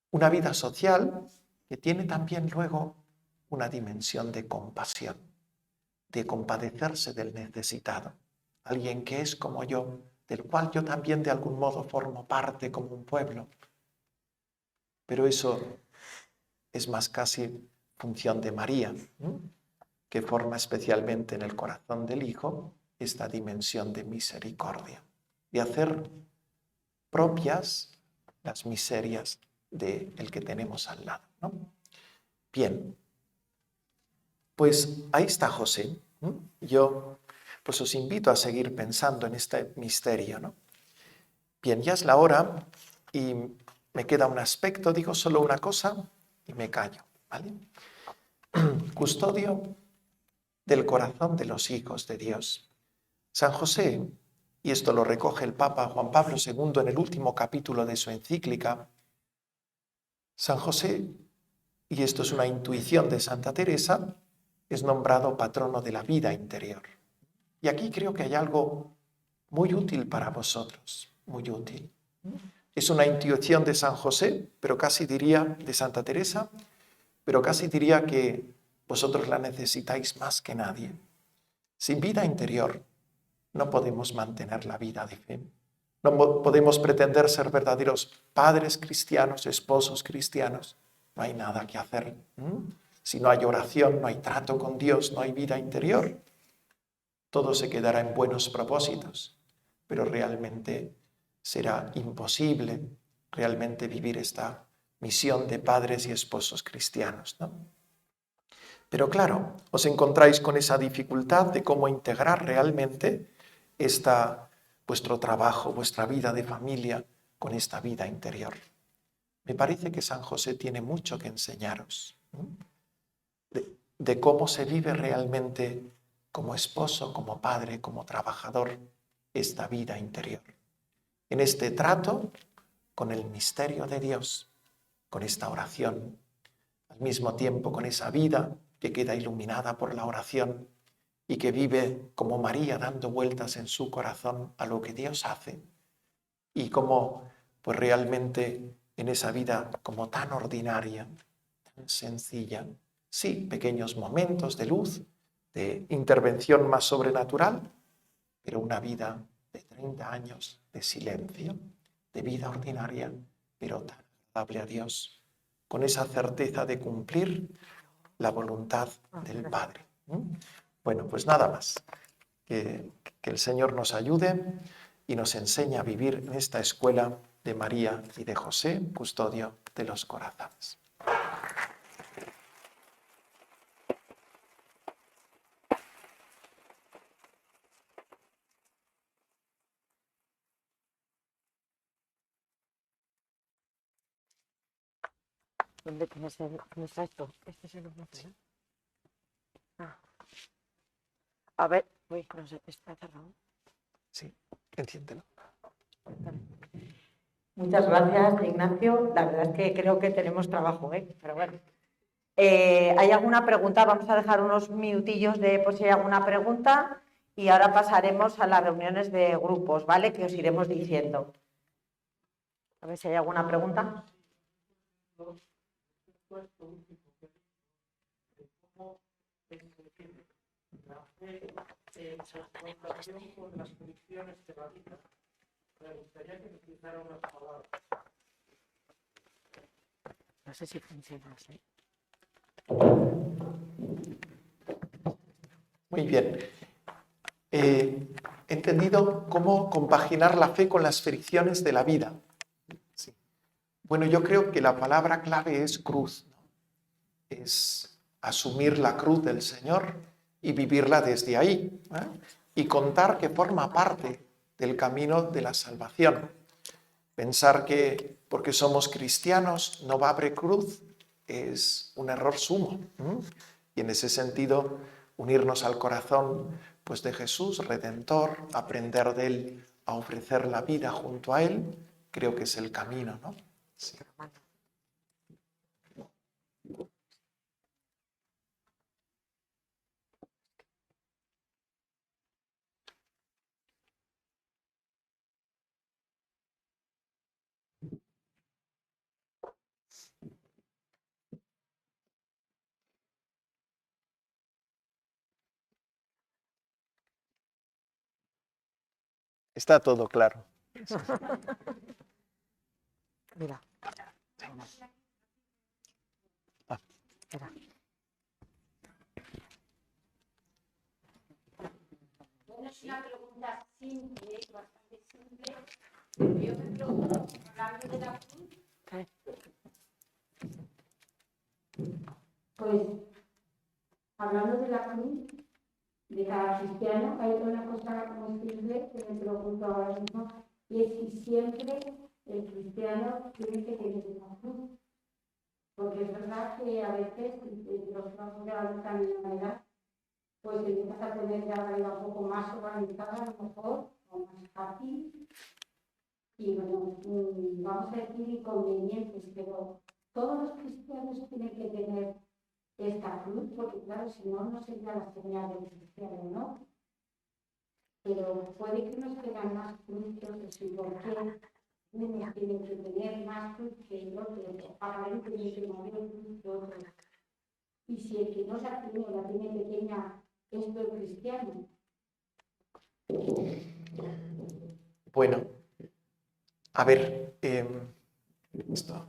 Una vida social que tiene también luego una dimensión de compasión, de compadecerse del necesitado, alguien que es como yo, del cual yo también de algún modo formo parte como un pueblo. Pero eso es más casi función de María, que forma especialmente en el corazón del Hijo esta dimensión de misericordia, de hacer propias las miserias del que tenemos al lado, ¿no? Bien, pues ahí está José. Yo pues os invito a seguir pensando en este misterio, ¿no? Bien, ya es la hora y me queda un aspecto, digo solo una cosa y me callo, ¿vale? Custodio del corazón de los hijos de Dios. San José, y esto lo recoge el Papa Juan Pablo II en el último capítulo de su encíclica, San José, y esto es una intuición de Santa Teresa, es nombrado patrono de la vida interior. Y aquí creo que hay algo muy útil para vosotros, muy útil. Es una intuición de San José, pero casi diría de Santa Teresa, pero casi diría que vosotros la necesitáis más que nadie. Sin vida interior no podemos mantener la vida de fe. No podemos pretender ser verdaderos padres cristianos, esposos cristianos. No hay nada que hacer. Si no hay oración, no hay trato con Dios, no hay vida interior. Todo se quedará en buenos propósitos, pero realmente será imposible realmente vivir esta misión de padres y esposos cristianos, ¿no? Pero claro, os encontráis con esa dificultad de cómo integrar realmente vuestro trabajo, vuestra vida de familia con esta vida interior. Me parece que San José tiene mucho que enseñaros, ¿no? De cómo se vive realmente como esposo, como padre, como trabajador, esta vida interior. En este trato con el misterio de Dios, con esta oración, al mismo tiempo con esa vida que queda iluminada por la oración y que vive como María dando vueltas en su corazón a lo que Dios hace, y como pues realmente en esa vida como tan ordinaria, tan sencilla, sí, pequeños momentos de luz, de intervención más sobrenatural, pero una vida de 30 años de silencio, de vida ordinaria, pero tan agradable a Dios, con esa certeza de cumplir la voluntad del Padre. Bueno, pues nada más. Que el Señor nos ayude y nos enseñe a vivir en esta escuela de María y de José, custodio de los corazones. ¿Dónde está esto? Este es el otro, ¿no? Ah. A ver, uy, no sé, está cerrado. Sí, enciéndelo. Muchas gracias, Ignacio. La verdad es que creo que tenemos trabajo, ¿eh? Pero bueno. ¿Hay alguna pregunta? Vamos a dejar unos minutillos por si hay alguna pregunta y ahora pasaremos a las reuniones de grupos, ¿vale? Que os iremos diciendo. A ver si hay alguna pregunta. No sé si funciona así. Muy bien. he entendido cómo compaginar la fe con las fricciones de la vida. Sí. Bueno, yo creo que la palabra clave es cruz, ¿no? Es asumir la cruz del Señor y vivirla desde ahí, ¿eh? Y contar que forma parte del camino de la salvación. Pensar que porque somos cristianos no va a haber cruz es un error sumo. Y en ese sentido, unirnos al corazón pues, de Jesús, Redentor, aprender de Él a ofrecer la vida junto a Él, creo que es el camino, ¿no? Sí. Está todo claro. Mira. Ah. Mira. Bueno, es una pregunta simple, bastante simple. Yo me pregunto, hablando de la cruz, pues, hablando de la cruz, de cada cristiano, hay una cosa muy simple que me pregunto ahora mismo, y es si siempre el cristiano tiene que tener una cruz. Porque es verdad que a veces los trabajos de la edad, pues empiezas a tener ya la vida un poco más organizada, a lo mejor, o más fácil. Y bueno, vamos a decir inconvenientes, pero todos los cristianos tienen que tener esta cruz, porque claro, si no, no sería la señal del cristiano, ¿no? Pero puede que unos tengan más cruz que otros, y por qué unos tienen que tener más cruz que otros, aparentemente mayor cruz que otros. Y si el que no la tiene pequeña, ¿esto es cristiano? Bueno, a ver, esto.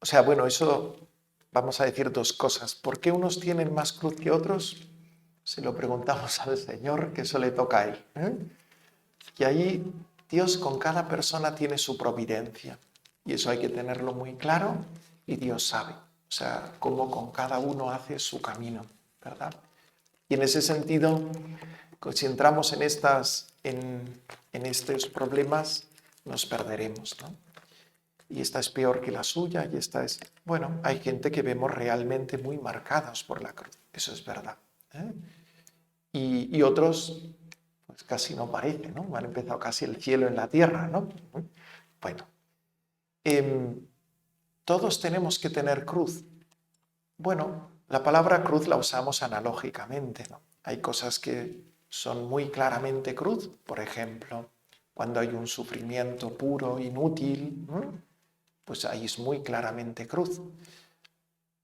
O sea, bueno, eso vamos a decir dos cosas. ¿Por qué unos tienen más cruz que otros? Se lo preguntamos al Señor, que eso le toca a Él. Y ahí Dios con cada persona tiene su providencia. Y eso hay que tenerlo muy claro y Dios sabe. O sea, cómo con cada uno hace su camino, ¿verdad? Y en ese sentido, pues, si entramos en estos problemas, nos perderemos, ¿no? Y esta es peor que la suya y esta es... Bueno, hay gente que vemos realmente muy marcados por la cruz, eso es verdad. ¿Eh? Y otros, pues casi no parece, ¿no? Han empezado casi el cielo en la tierra, ¿no? Bueno, todos tenemos que tener cruz. Bueno, la palabra cruz la usamos analógicamente, ¿no? Hay cosas que son muy claramente cruz, por ejemplo, cuando hay un sufrimiento puro, inútil, ¿no? Pues ahí es muy claramente cruz.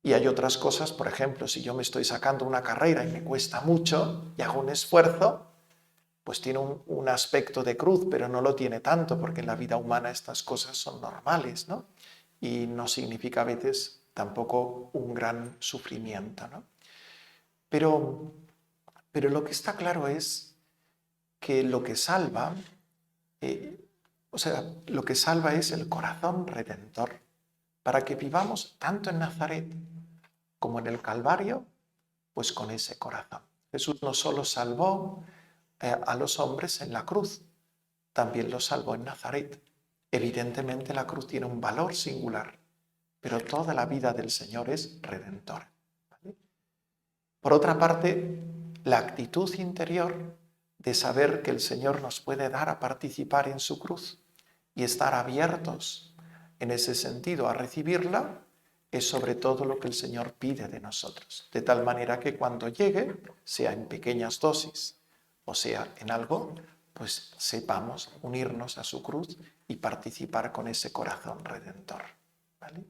Y hay otras cosas, por ejemplo, si yo me estoy sacando una carrera y me cuesta mucho y hago un esfuerzo, pues tiene un aspecto de cruz, pero no lo tiene tanto, porque en la vida humana estas cosas son normales, ¿no? Y no significa a veces tampoco un gran sufrimiento, ¿no? Pero lo que está claro es que lo que salva, lo que salva es el corazón redentor, para que vivamos tanto en Nazaret como en el Calvario, pues con ese corazón. Jesús no solo salvó a los hombres en la cruz, también los salvó en Nazaret. Evidentemente la cruz tiene un valor singular, pero toda la vida del Señor es redentora. ¿Vale? Por otra parte, la actitud interior de saber que el Señor nos puede dar a participar en su cruz y estar abiertos en ese sentido a recibirla, es sobre todo lo que el Señor pide de nosotros. De tal manera que cuando llegue, sea en pequeñas dosis o sea en algo, pues sepamos unirnos a su cruz y participar con ese corazón redentor. ¿Vale?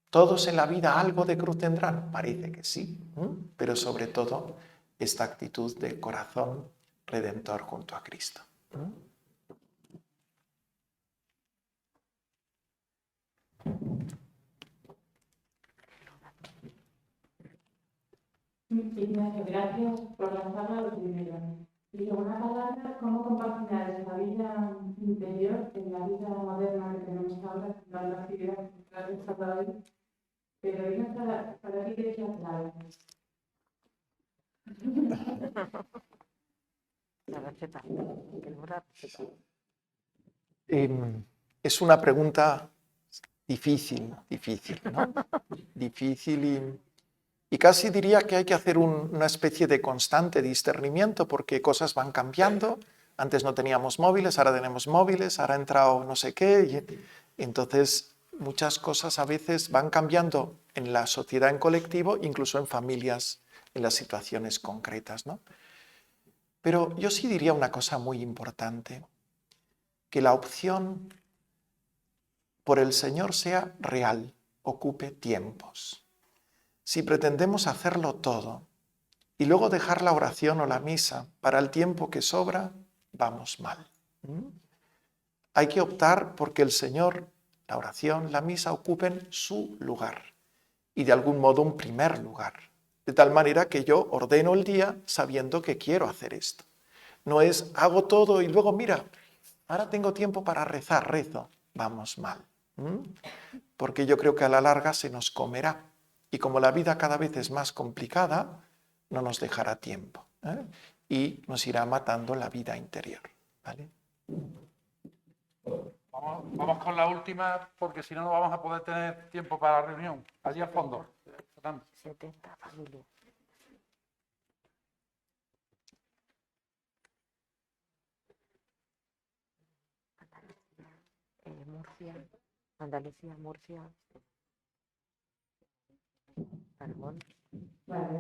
¿Todos en la vida algo de cruz tendrán? Parece que sí, pero sobre todo esta actitud de corazón redentor junto a Cristo. Ignacio, gracias por la charla, lo primero. Y segunda palabra, ¿cómo compaginar esa vida interior en la vida moderna que tenemos ahora, la actividad que has destacado ahí? Pero Ignacio, para ti, ¿qué es la clave? La receta. La receta. Es una pregunta difícil, ¿no? Difícil y casi diría que hay que hacer una especie de constante discernimiento porque cosas van cambiando. Antes no teníamos móviles, ahora tenemos móviles, ahora ha entrado no sé qué. Y entonces muchas cosas a veces van cambiando en la sociedad en colectivo, incluso en familias, en las situaciones concretas, ¿no? Pero yo sí diría una cosa muy importante, que la opción por el Señor sea real, ocupe tiempos. Si pretendemos hacerlo todo y luego dejar la oración o la misa para el tiempo que sobra, vamos mal. Hay que optar porque el Señor, la oración, la misa ocupen su lugar y de algún modo un primer lugar. De tal manera que yo ordeno el día sabiendo que quiero hacer esto. No es hago todo y luego mira, ahora tengo tiempo para rezar, rezo. Vamos mal. Porque yo creo que a la larga se nos comerá. Y como la vida cada vez es más complicada, no nos dejará tiempo, ¿eh? Y nos irá matando la vida interior, ¿vale? Vamos con la última, porque si no, no vamos a poder tener tiempo para la reunión. Allí al fondo. 70 familias. Murcia, Andalucía, Murcia, Aragón, Vale.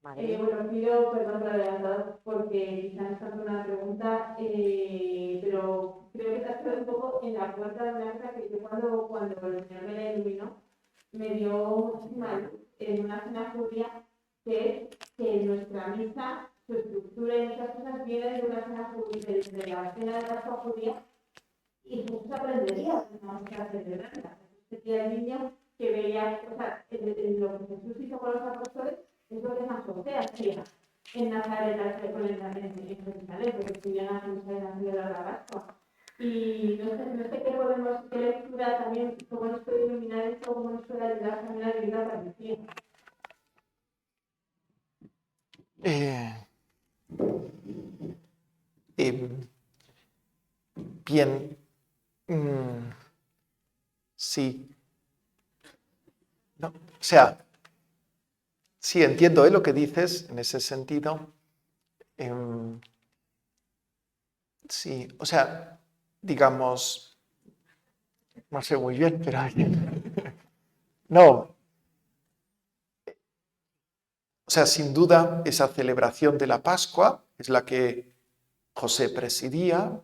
Madrid. Bueno, pido perdón por adelantado porque quizás esta es una pregunta, pero creo que te has quedado un poco en la puerta de una cosa que yo cuando el Señor me la iluminó, me dio muchísima luz en una cena judía, que es que nuestra misa, su estructura y muchas cosas vienen de una cena judía, de la cena de Pascua judía, y Jesús aprendería que vamos a celebrarla. Jesús sería el niño que veía, o sea, lo que Jesús hizo con los apóstoles es lo que San José hacía en Nazaret, en Jerusalén, porque estuvieron a Jerusalén haciendo la Pascua. Y no sé qué lectura también, cómo nos puede iluminar esto, cómo nos puede ayudar también a vivir la tradición. Bien, sí. No, o sea, sí, entiendo lo que dices en ese sentido. Sí, o sea, digamos, no sé muy bien, pero no. O sea, sin duda, esa celebración de la Pascua es la que José presidía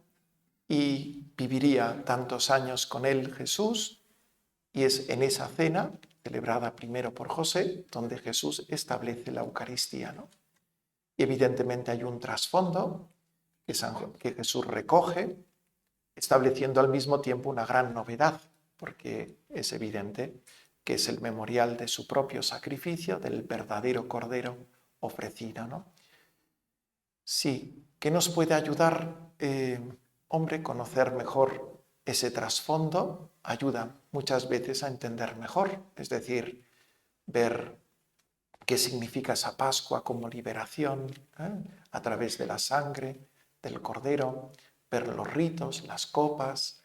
y viviría tantos años con él Jesús, y es en esa cena, celebrada primero por José, donde Jesús establece la Eucaristía, ¿no? Y evidentemente hay un trasfondo que Jesús recoge, estableciendo al mismo tiempo una gran novedad, porque es evidente que es el memorial de su propio sacrificio, del verdadero Cordero ofrecido, ¿no? Sí, ¿qué nos puede ayudar, hombre, conocer mejor ese trasfondo? Ayuda muchas veces a entender mejor, es decir, ver qué significa esa Pascua como liberación, a través de la sangre del Cordero, ver los ritos, las copas,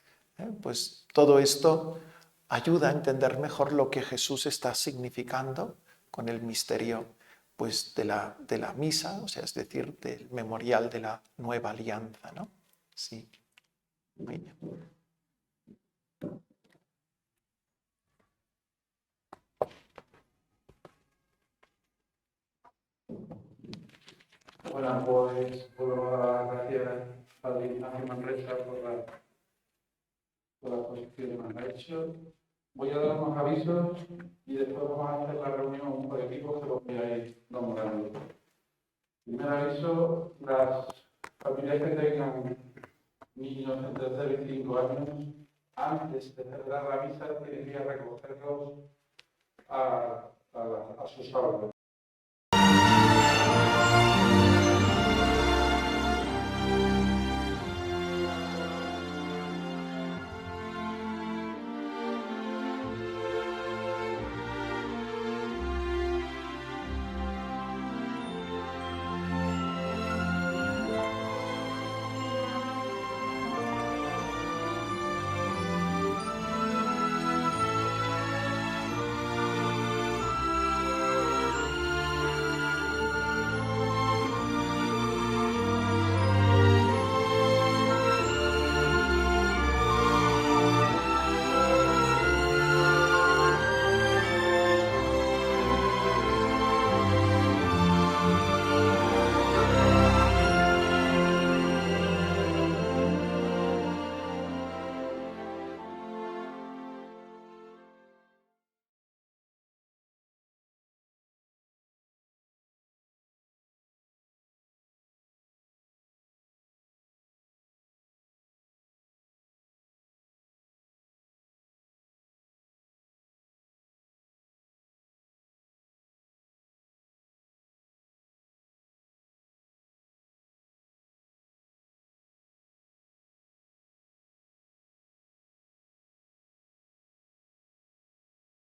pues todo esto ayuda a entender mejor lo que Jesús está significando con el misterio pues, de la misa, o sea, es decir, del memorial de la nueva alianza, ¿no? Sí. Muy bien. Bueno, pues por las gracias a Ignacio Manresa por la exposición que nos ha hecho. Voy a dar unos avisos y después vamos a hacer la reunión por equipos que lo voy a ir nombrando. Primer aviso, las familias que tengan niños entre 0 y 5 años, antes de celebrar la misa, tienen que ir a recogerlos a sus aulas.